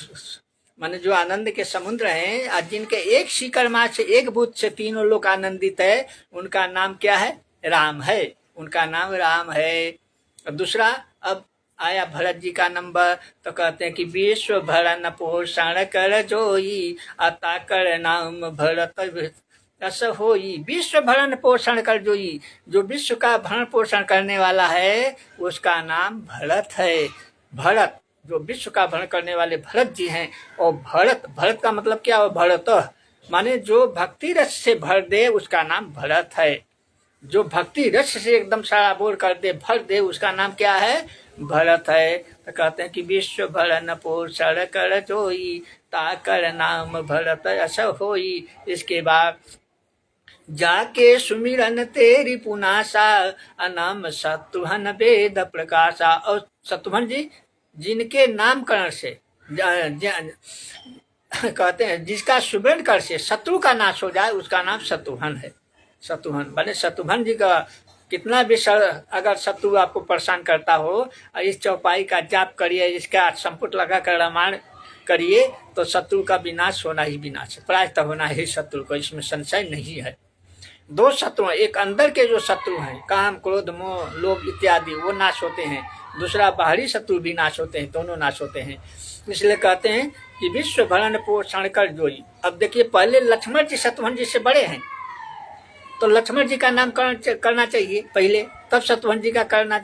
माने जो आनंद के समुद्र हैं, आज जिनके एक सीकर माँ से, एक बूथ से तीनों लोग आनंदित है, उनका नाम क्या है? राम है, उनका नाम राम है। और दूसरा, अब आया भरत जी का नंबर, तो कहते हैं कि विश्व भरण पोषण कर जोई, आता कर नाम भरत अस होई। विश्व भरण पोषण कर जोई, जो विश्व का भरण पोषण करने वाला है, उसका नाम भरत है। भरत, जो विश्व का भरण करने वाले भरत जी हैं। और भरत, भरत का मतलब क्या हो? भरत माने जो भक्ति रस से भर दे, उसका नाम भरत है। जो भक्ति रस से एकदम सराबोर कर दे, भर दे, उसका नाम क्या है? भरत है। तो कहते हैं कि विश्व भरण पोषण कर जोई, ताकर नाम भरत अस होई। इसके बाद जाके सुमिरन तेरी पुनासा, अनाम शत्रुघ्न वेद प्रकाशा। और शत्रुघ्न जी जिनके नामकरण से कहते हैं, जिसका सुमिरन कर से शत्रु का नाश हो जाए, उसका नाम शत्रुघ्न है। शत्रुघ्न बने शत्रुघ्न जी का कितना भी अगर शत्रु आपको परेशान करता हो, इस चौपाई का जाप करिए, इसका संपुट लगा कर रामायण करिए, तो शत्रु का विनाश होना ही विनाश है, प्रायः होना ही शत्रु को, इसमें संशय नहीं है। दो शत्रु, एक अंदर के जो शत्रु हैं, काम क्रोध मोह लोभ इत्यादि, वो नाश होते हैं। दूसरा बाहरी शत्रु भी नाश होते हैं, दोनों नाश होते हैं। इसलिए कहते हैं कि विश्व भरण पोषण कर जोई। अब देखिए, पहले लक्ष्मण जी शत्रुघ्न जी से बड़े हैं, तो लक्ष्मण जी का नाम करना चाहिए पहले, तब शत्रुघ्न जी का करना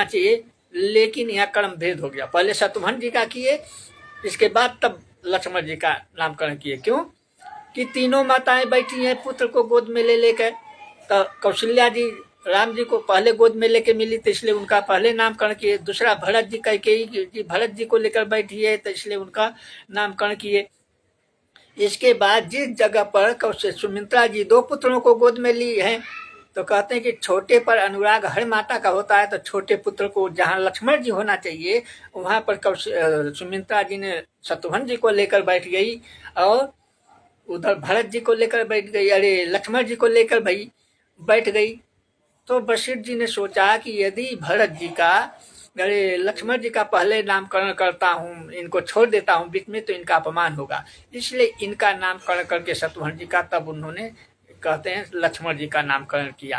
चाहिए। लेकिन यहाँ कर्म भेद हो गया, पहले शत्रुघ्न जी का किए, इसके बाद तब लक्ष्मण जी का नामकरण किए। क्यों? कि तीनों माताएं बैठी हैं पुत्र को गोद में ले लेकर। तो कौशल्या जी राम जी को पहले गोद में लेके मिली, तो इसलिए उनका पहले नामकरण किए। दूसरा भरत जी कैकेयी भरत जी को लेकर बैठी है, तो इसलिए उनका नामकरण किए। इसके बाद जिस जगह पर सुमित्रा जी दो पुत्रों को गोद में ली है, तो कहते हैं कि छोटे पर अनुराग हर माता का होता है, तो छोटे पुत्र को जहाँ लक्ष्मण जी होना चाहिए, वहाँ पर सुमित्रा जी ने शत्रुघ्न जी को लेकर बैठ गई, और उधर भरत जी को लेकर बैठ गई, अरे लक्ष्मण जी को लेकर भाई बैठ गई। तो वशिष्ठ जी ने सोचा कि यदि भरत जी का, अरे लक्ष्मण जी का पहले नामकरण करता हूँ, इनको छोड़ देता हूँ बीच में, तो इनका अपमान होगा, इसलिए इनका नामकरण करके शत्रुघ्न जी का, तब उन्होंने कहते हैं लक्ष्मण जी का नामकरण किया।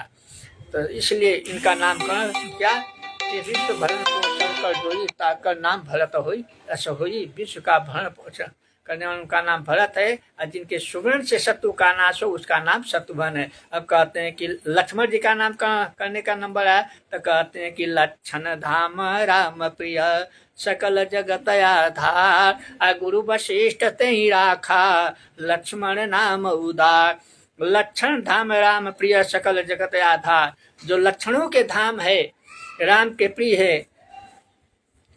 तो इसलिए इनका नामकरण किया कि विश्व भरण पोषण कर जोई, ताकर नाम भरत होई ऐसा होई। विश्व का भरण पोषण करने वाले उनका नाम भरत है, और जिनके सुमिरन से शत्रु का नाश हो, उसका नाम शत्रुघ्न है। अब कहते हैं कि लक्ष्मण जी का नाम करने का नंबर है, तो कहते हैं कि लक्षण धाम राम प्रिय, सकल जगत आधार, गुरु वशिष्ठ तेहि राखा, लक्ष्मण नाम उदार। लक्षण धाम राम प्रिय, सकल जगत आधार, जो लक्षणों के धाम है, राम के प्रिय है,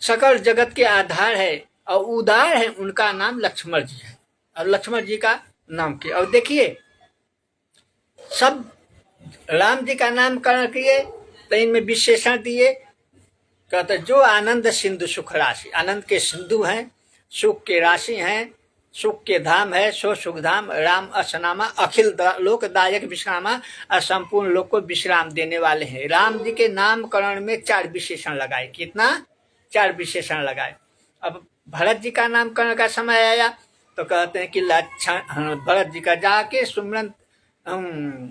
सकल जगत के आधार है और उदार है, उनका नाम लक्ष्मण जी है। और लक्ष्मण जी का नाम किया। और देखिए, सब राम जी का नामकरण किए, तो इनमें विशेषण दिए। कहते जो आनंद सिंधु सुख राशि, आनंद के सिंधु हैं, सुख के राशि हैं, सुख के धाम है, सो सुख धाम राम असनामा, अखिल लोकदायक विश्रामा, और संपूर्ण लोक को विश्राम देने वाले हैं। राम जी के नामकरण में 4 विशेषण लगाए। कितना? 4 विशेषण लगाए। अब भरत जी का नामकरण का समय आया, तो कहते हैं कि लक्षण भरत जी का जाके सुमिरन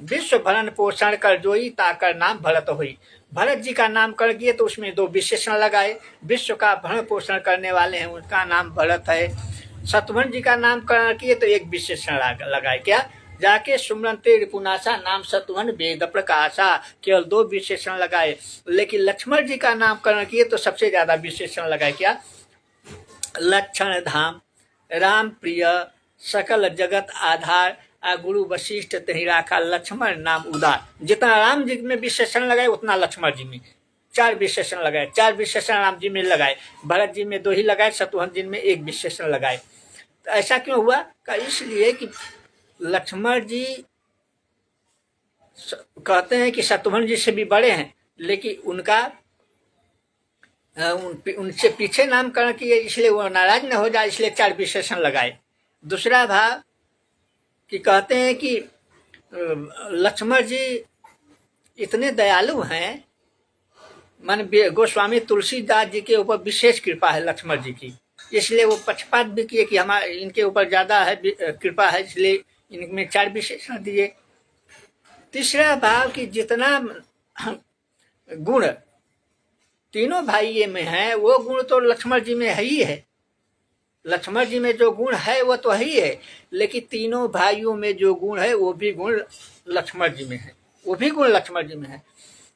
विश्व भरण पोषण कर जोई, ताकर नाम भरत हुई। भरत जी का नामकरण किए, तो उसमें 2 विशेषण लगाए। विश्व का भरण पोषण करने वाले हैं, उनका नाम भरत है। शत्रुघ्न जी का नामकरण किए, तो 1 विशेषण लगाए। क्या? जाके सुमिरन तेरी पुनासा, नाम शत्रुघ्न वेद प्रकाशा, केवल 2 विशेषण लगाए। लेकिन लक्ष्मण जी का नामकरण किए, तो सबसे ज्यादा विशेषण लगाए। क्या? लक्षण धाम राम प्रिय सकल जगत आधार, आ गुरु वशिष्ठ तहि राखा लक्ष्मण नाम उदार। जितना राम जी में विशेषण लगाए उतना लक्ष्मण जी में 4 विशेषण लगाए, 4 विशेषण राम जी में लगाए, भरत जी में 2 ही लगाए, शत्रुघ्न जी में 1 विशेषण लगाए। तो ऐसा क्यों हुआ? इसलिए कि लक्ष्मण जी कहते हैं कि शत्रुघ्न जी से भी बड़े हैं, लेकिन उनका उनसे पीछे नामकरण किए, इसलिए वो नाराज न हो जाए, इसलिए 4 विशेषण लगाए। दूसरा भाव कि कहते हैं कि लक्ष्मण जी इतने दयालु हैं, मान गोस्वामी तुलसीदास जी के ऊपर विशेष कृपा है लक्ष्मण जी की, इसलिए वो पक्षपात भी किए कि हमारे इनके ऊपर ज्यादा है कृपा है, इसलिए इनमें 4 विशेषण दिए। तीसरा भाव कि जितना गुण तीनों भाई में है वो गुण तो लक्ष्मण जी में है ही है, लक्ष्मण जी में जो गुण है वो तो है ही है, लेकिन तीनों भाइयों में जो गुण है वो भी गुण लक्ष्मण जी में है, वो भी गुण लक्ष्मण जी में है।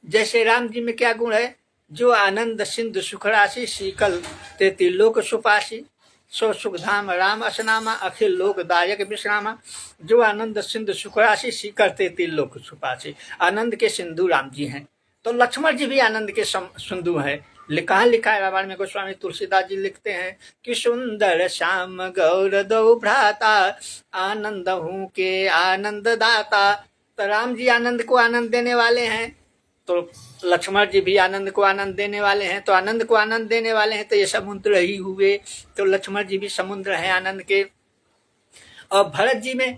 जैसे राम जी में क्या गुण है? जो आनंद सिंधु सुखराशि, शीकल ते त्रिलोक सुपासी, सो सुखधाम राम असनामा, अखिल लोक दायक विश्रामा। जो आनंद सिंधु सुखराशि, शीकल ते त्रिलोक सुपासी। आनंद के सिंधु राम जी हैं, तो लक्ष्मण जी भी आनंद के सिंधु है। कहाँ लिखा है रामायण में? गोस्वामी तुलसीदास जी लिखते हैं कि सुंदर श्याम गौर दो भ्राता, आनंद हूँ के आनंद दाता। तो राम जी आनंद को आनंद देने वाले हैं, तो लक्ष्मण जी भी आनंद को आनंद देने वाले हैं। तो आनंद को आनंद देने वाले हैं तो ये समुद्र ही हुए, तो लक्ष्मण जी भी समुद्र हैं आनंद के। और भरत जी में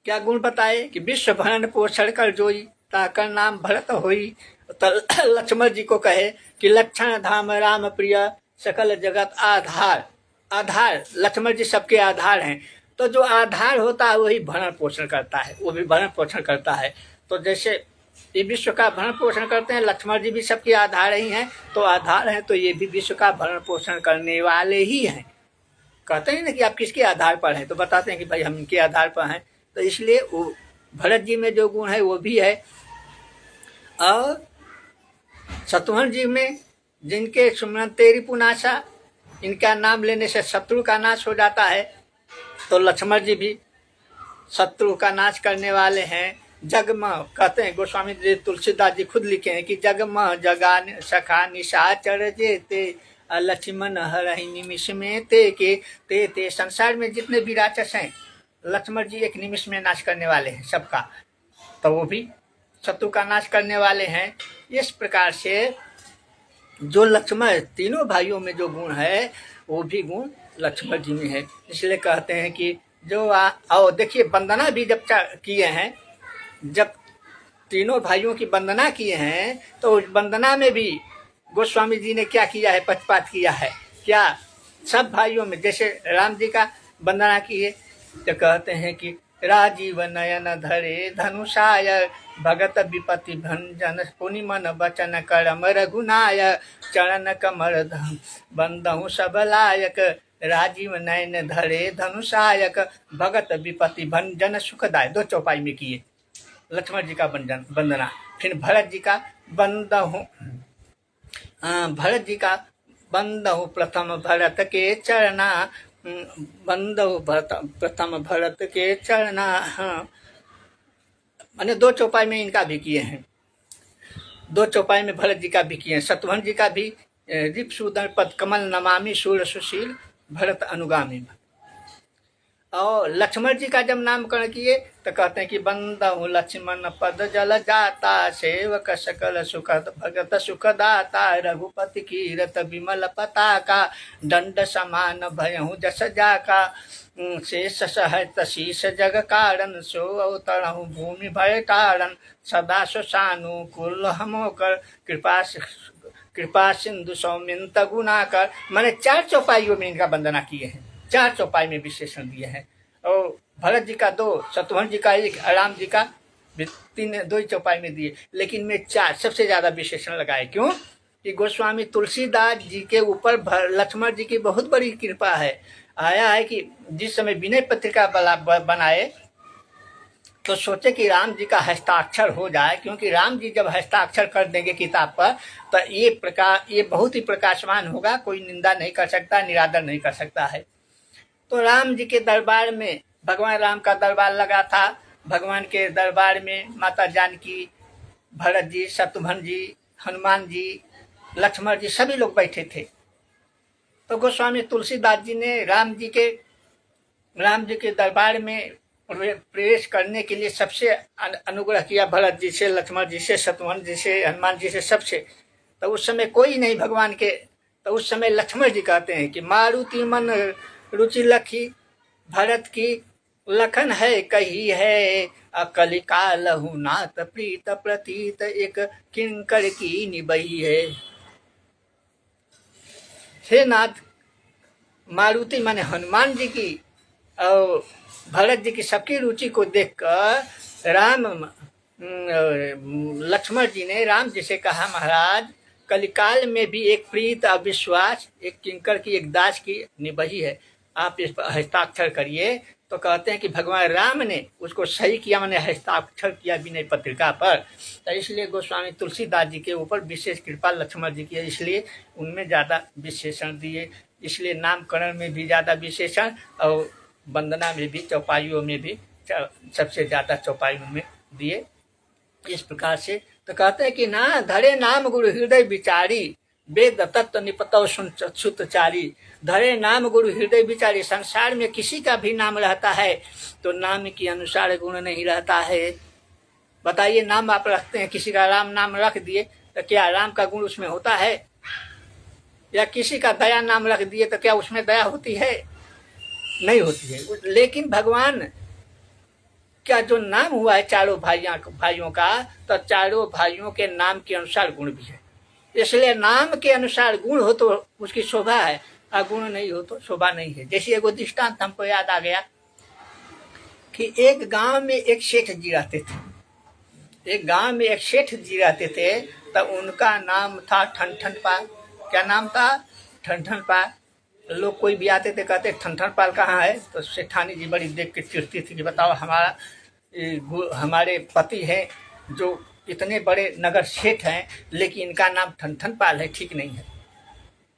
क्या गुण बताए कि विश्व भरण पोषण कर जोई, ताकर नाम भरत होई। तो लक्ष्मण जी को कहे कि लक्षण धाम राम प्रिय सकल जगत आधार। आधार लक्ष्मण जी सबके आधार हैं, तो जो आधार होता है वही भरण पोषण करता है, वो भी भरण पोषण करता है। तो जैसे ये विश्व का भरण पोषण करते हैं, लक्ष्मण जी भी सबके आधार ही हैं, तो आधार हैं तो ये भी विश्व का भरण पोषण करने वाले ही हैं। कहते हैं ना कि आप किसके आधार पर हैं, तो बताते हैं कि भाई हम इनके आधार पर हैं। तो इसलिए वो भरत जी में जो गुण है वो भी है। और शत्रुघ्न जी में जिनके सुमरन तेरी पुनासा, इनका नाम लेने से शत्रु का नाश हो जाता है, तो लक्ष्मण जी भी शत्रु का नाश करने वाले हैं। जगम कहते हैं गोस्वामी जी तुलसीदास जी खुद लिखे हैं कि जगम जगान सखा निशाचर जेते, लक्ष्मण हरहि निमिष में ते के ते ते। संसार में जितने भी राक्षस हैं लक्ष्मण जी एक निमिष में नाश करने वाले हैं सबका, तो वो भी शत्रु का नाश करने वाले हैं। इस प्रकार से जो लक्ष्मण तीनों भाइयों में जो गुण है वो भी गुण लक्ष्मण जी में है। इसलिए कहते हैं कि जो और देखिए वंदना भी जब किए हैं, जब तीनों भाइयों की वंदना किए हैं तो उस वंदना में भी गोस्वामी जी ने क्या किया है? पक्षपात किया है। क्या? सब भाइयों में जैसे राम जी का वंदना किए तो कहते हैं कि राजीव नयन धरे धनुषाय, भगत विपति भंजन पुनि मन बचन करम रघुनाय, चरण कमर बंदहु सब लायक, राजीव नयन धरे धनुषायक, भगत विपति भंजन सुखदाय। 2 चौपाई में किए लक्ष्मण जी का वंदना। फिर भरत जी का बंदहु, भरत जी का बंदहु प्रथम भरत के चरना, बंदहु प्रथम भरत के चरना। हाँ, मैंने 2 चौपाई में इनका भी किए हैं, 2 चौपाई में भरत जी का भी किए हैं। शत्रुघ्न जी का भी रिप सुदर पद कमल नमामि सूर सुशील भरत अनुगामी। और लक्ष्मण जी का जब नामकरण किए तो कहते हैं कि बंदहु लक्ष्मण पद जल जाता, सेवक सकल सुख भगत सुखदाता, रघुपति कीरत विमल पताका, दंड समान भयहु जस जाका, शेष सहत शीस जग कारण, सो अवतरहु भूमि भय कारण, सदा सुसानुकूल हमोकर, कृपा सिंधु सौमिंत गुणाकर। मैंने 4 चौपाइयों में इनका वंदना किए हैं, 4 चौपाई में विशेषण दिए हैं। और भरत जी का 2, शत्रुघ्न जी का 1, राम जी का 3, 2 चौपाई में दिए, लेकिन मैं 4 सबसे ज्यादा विशेषण लगाए। क्यों? कि गोस्वामी तुलसीदास जी के ऊपर लक्ष्मण जी की बहुत बड़ी कृपा है। आया है कि जिस समय विनय पत्रिका बनाए तो सोचे कि राम जी का हस्ताक्षर हो जाए, क्योंकि राम जी जब हस्ताक्षर कर देंगे किताब पर तो ये बहुत ही प्रकाशमान होगा, कोई निंदा नहीं कर सकता, निरादर नहीं कर सकता है। तो राम जी के दरबार में भगवान राम का दरबार लगा था। भगवान के दरबार में माता जानकी, भरत जी, शत्रुघ्न जी, हनुमान जी, लक्ष्मण जी सभी लोग बैठे थे। तो गोस्वामी तुलसीदास जी ने राम जी के दरबार में प्रवेश करने के लिए सबसे अनुग्रह किया, भरत जी से, लक्ष्मण जी से, शत्रुघ्न जी से, हनुमान जी से, सबसे। तो उस समय कोई नहीं भगवान के। तो उस समय लक्ष्मण जी कहते हैं कि मारुति मन रुचि लखी, भरत की लखन है कही है, अकलिका लहु नाथ प्रीत प्रतीत, एक किंकर की निबही है। हे नाथ, मारुति माने हनुमान जी की और भरत जी की सबकी रुचि को देखकर लक्ष्मण जी ने राम जी से कहा, महाराज कलिकाल में भी एक प्रीत, अविश्वास, एक किंकर की, एक दास की निबही है, आप इस पर हस्ताक्षर करिए। तो कहते हैं कि भगवान राम ने उसको सही किया, मैंने हस्ताक्षर किया विनय पत्रिका पर। तो इसलिए गोस्वामी तुलसीदास जी के ऊपर विशेष कृपा लक्ष्मण जी की है, इसलिए उनमें ज़्यादा विशेषण दिए। इसलिए नामकरण में भी ज़्यादा विशेषण और वंदना में भी, चौपाइयों में भी सबसे ज़्यादा चौपाइयों में दिए। इस प्रकार से तो कहते हैं कि ना धरे नाम गुरु हृदय विचारी, वेद तत्व निपतव सुतचारी। धरे नाम गुरु हृदय विचारी, संसार में किसी का भी नाम रहता है तो नाम के अनुसार गुण नहीं रहता है। बताइए, नाम आप रखते हैं, किसी का राम नाम रख दिए तो क्या राम का गुण उसमें होता है? या किसी का दया नाम रख दिए तो क्या उसमें दया होती है? नहीं होती है। लेकिन भगवान क्या जो नाम हुआ है चारों भाइयों का, तो चारों भाइयों के नाम के अनुसार गुण भी है। इसलिए नाम के अनुसार गुण हो तो उसकी शोभा है, और गुण नहीं हो तो शोभा नहीं है। जैसे एगो दृष्टांत हमको याद आ गया कि एक गांव में एक सेठ जी रहते थे। एक गांव में एक सेठ जी रहते थे, तो उनका नाम था ठनठन पाल। क्या नाम था? ठनठन पाल। लोग कोई भी आते थे, कहते ठनठन पाल कहाँ है? तो सेठानी जी बड़ी देख के चिढ़ती थी कि बताओ, हमारे पति हैं जो इतने बड़े नगर सेठ हैं, लेकिन इनका नाम ठनठन पाल है, ठीक नहीं है,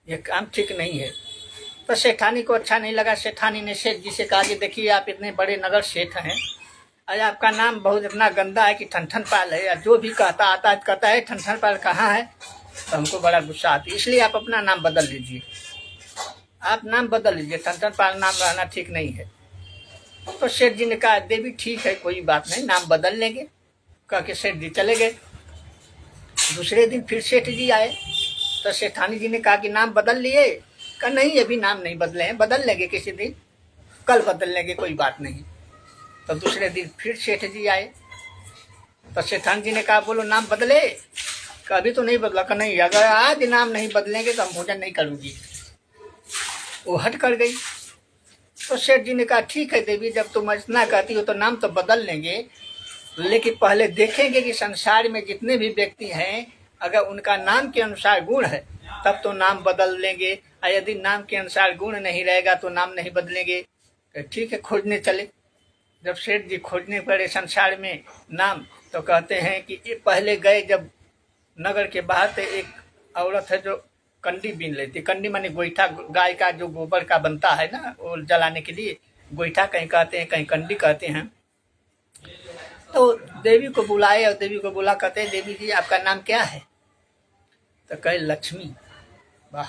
ये काम ठीक नहीं है। तो सेठानी को अच्छा नहीं लगा। सेठानी ने सेठ जी से कहा कि देखिए, आप इतने बड़े नगर सेठ हैं और आपका नाम बहुत इतना गंदा है कि ठनठन पाल है, या जो भी कहता आता है कहता है ठनठन पाल कहाँ है। तो हमको बड़ा गुस्सा आती है। इसलिए आप अपना नाम बदल लीजिए, आप नाम बदल लीजिए, ठनठन पाल नाम रहना ठीक नहीं है। तो सेठ जी ने कहा, देवी ठीक है, कोई बात नहीं, नाम बदल लेंगे। कह के सेठ जी चले गए। दूसरे दिन फिर सेठ जी आए, तो सेठानी जी ने कहा कि नाम बदल लिए? कहा नहीं, अभी नाम नहीं बदले हैं, बदल लेंगे किसी दिन, कल बदल लेंगे, कोई बात नहीं। तो दूसरे दिन फिर सेठ जी आए, तो सेठानी जी ने कहा, बोलो नाम बदले? कभी तो नहीं बदला। कहा नहीं, अगर आज नाम नहीं बदलेंगे तो हम भोजन नहीं करूँगी। वो हट कर गई। तो सेठ जी ने कहा, ठीक है देवी, जब तुम इतना कहती हो तो नाम तो बदल लेंगे, लेकिन पहले देखेंगे कि संसार में जितने भी व्यक्ति हैं, अगर उनका नाम के अनुसार गुण है तब तो नाम बदल लेंगे, और यदि नाम के अनुसार गुण नहीं रहेगा तो नाम नहीं बदलेंगे। तो ठीक है, खोजने चले। जब सेठ जी खोजने पड़े संसार में नाम, तो कहते हैं कि पहले गए जब नगर के बाहर, तो एक औरत है जो कंडी बीन लेती। कंडी माने गोईठा, गाय का जो गोबर का बनता है ना, वो जलाने के लिए गोईठा कहीं कहते हैं, कहीं कंडी कहते हैं। तो देवी को बुलाए, और देवी को बुला, कहते हैं, देवी जी आपका नाम क्या है? तो कहे लक्ष्मी। वाह!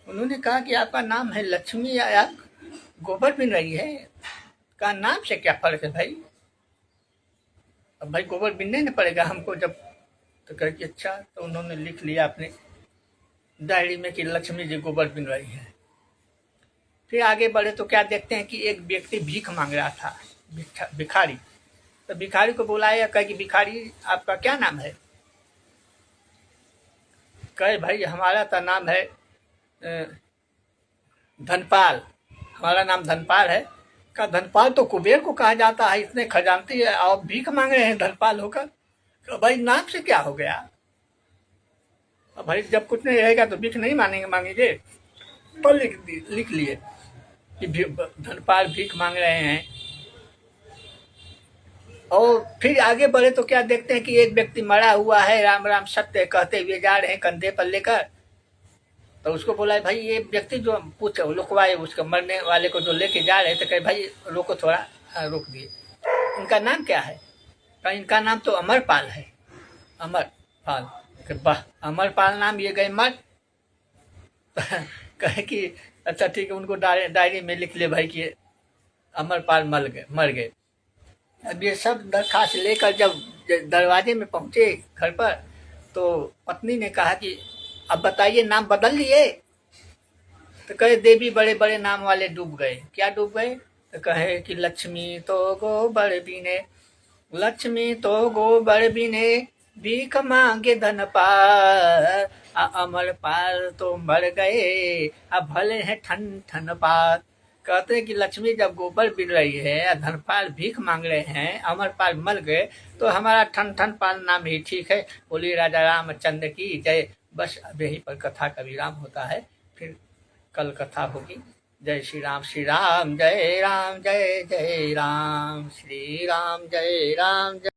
उन्होंने कहा कि आपका नाम है लक्ष्मी, या आप गोबर बीन रही है? कहा नाम से क्या फर्क है भाई, अब भाई गोबर बीनने न पड़ेगा हमको जब। तो कहे कि अच्छा। तो उन्होंने लिख लिया अपने डायरी में कि लक्ष्मी जी गोबर बीन रही है। फिर आगे बढ़े तो क्या देखते हैं कि एक व्यक्ति भीख मांग रहा था, भिखारी। तो भिखारी को बुलाया, कहे कि भिखारी आपका क्या नाम है? कहे भाई हमारा तो नाम है धनपाल, हमारा नाम धनपाल है। का धनपाल तो कुबेर को कहा जाता है, इतने खजानती है, आप भीख मांग रहे हैं धनपाल होकर? भाई नाम से क्या हो गया? अब भाई जब कुछ नहीं रहेगा तो भीख नहीं मांगेंगे। तो लिख लिए कि धनपाल भीख मांग रहे हैं। और फिर आगे बढ़े तो क्या देखते हैं कि एक व्यक्ति मरा हुआ है, राम राम सत्य कहते हुए जा रहे हैं कंधे पर लेकर। तो उसको बोला भाई ये व्यक्ति जो पूछ लुकवाए उसके मरने वाले को जो लेके जा रहे थे, कहे भाई रोको थोड़ा, रोक दिए। इनका नाम क्या है? कहा इनका नाम तो अमरपाल है। अमरपाल, वाह अमरपाल नाम, ये गए मर। कहे कि अच्छा ठीक है, उनको डायरी में लिख ले भाई कि अमरपाल मर गए। अब ये सब दरखास्त लेकर जब दरवाजे में पहुंचे घर पर, तो पत्नी ने कहा कि अब बताइए नाम बदल लिए? तो कहे देवी बड़े बड़े नाम वाले डूब गए। क्या डूब गए? तो कहे कि लक्ष्मी तो गोबर बीने, लक्ष्मी तो गोबर बीने, भीख मांगे धन पार, अमर पाल तो मर गए, अब भले हैं ठन ठन पार। कहते हैं कि लक्ष्मी जब गोबर बिन रही है, धनपाल भीख मांग रहे हैं, अमरपाल मर गए, तो हमारा ठन ठन पाल नाम ही ठीक है। बोली राजा रामचंद्र की जय। बस अब यहीं पर कथा का विराम होता है, फिर कल कथा होगी। जय श्री राम, श्री राम जय राम, जय जय राम, श्री राम जय राम जय।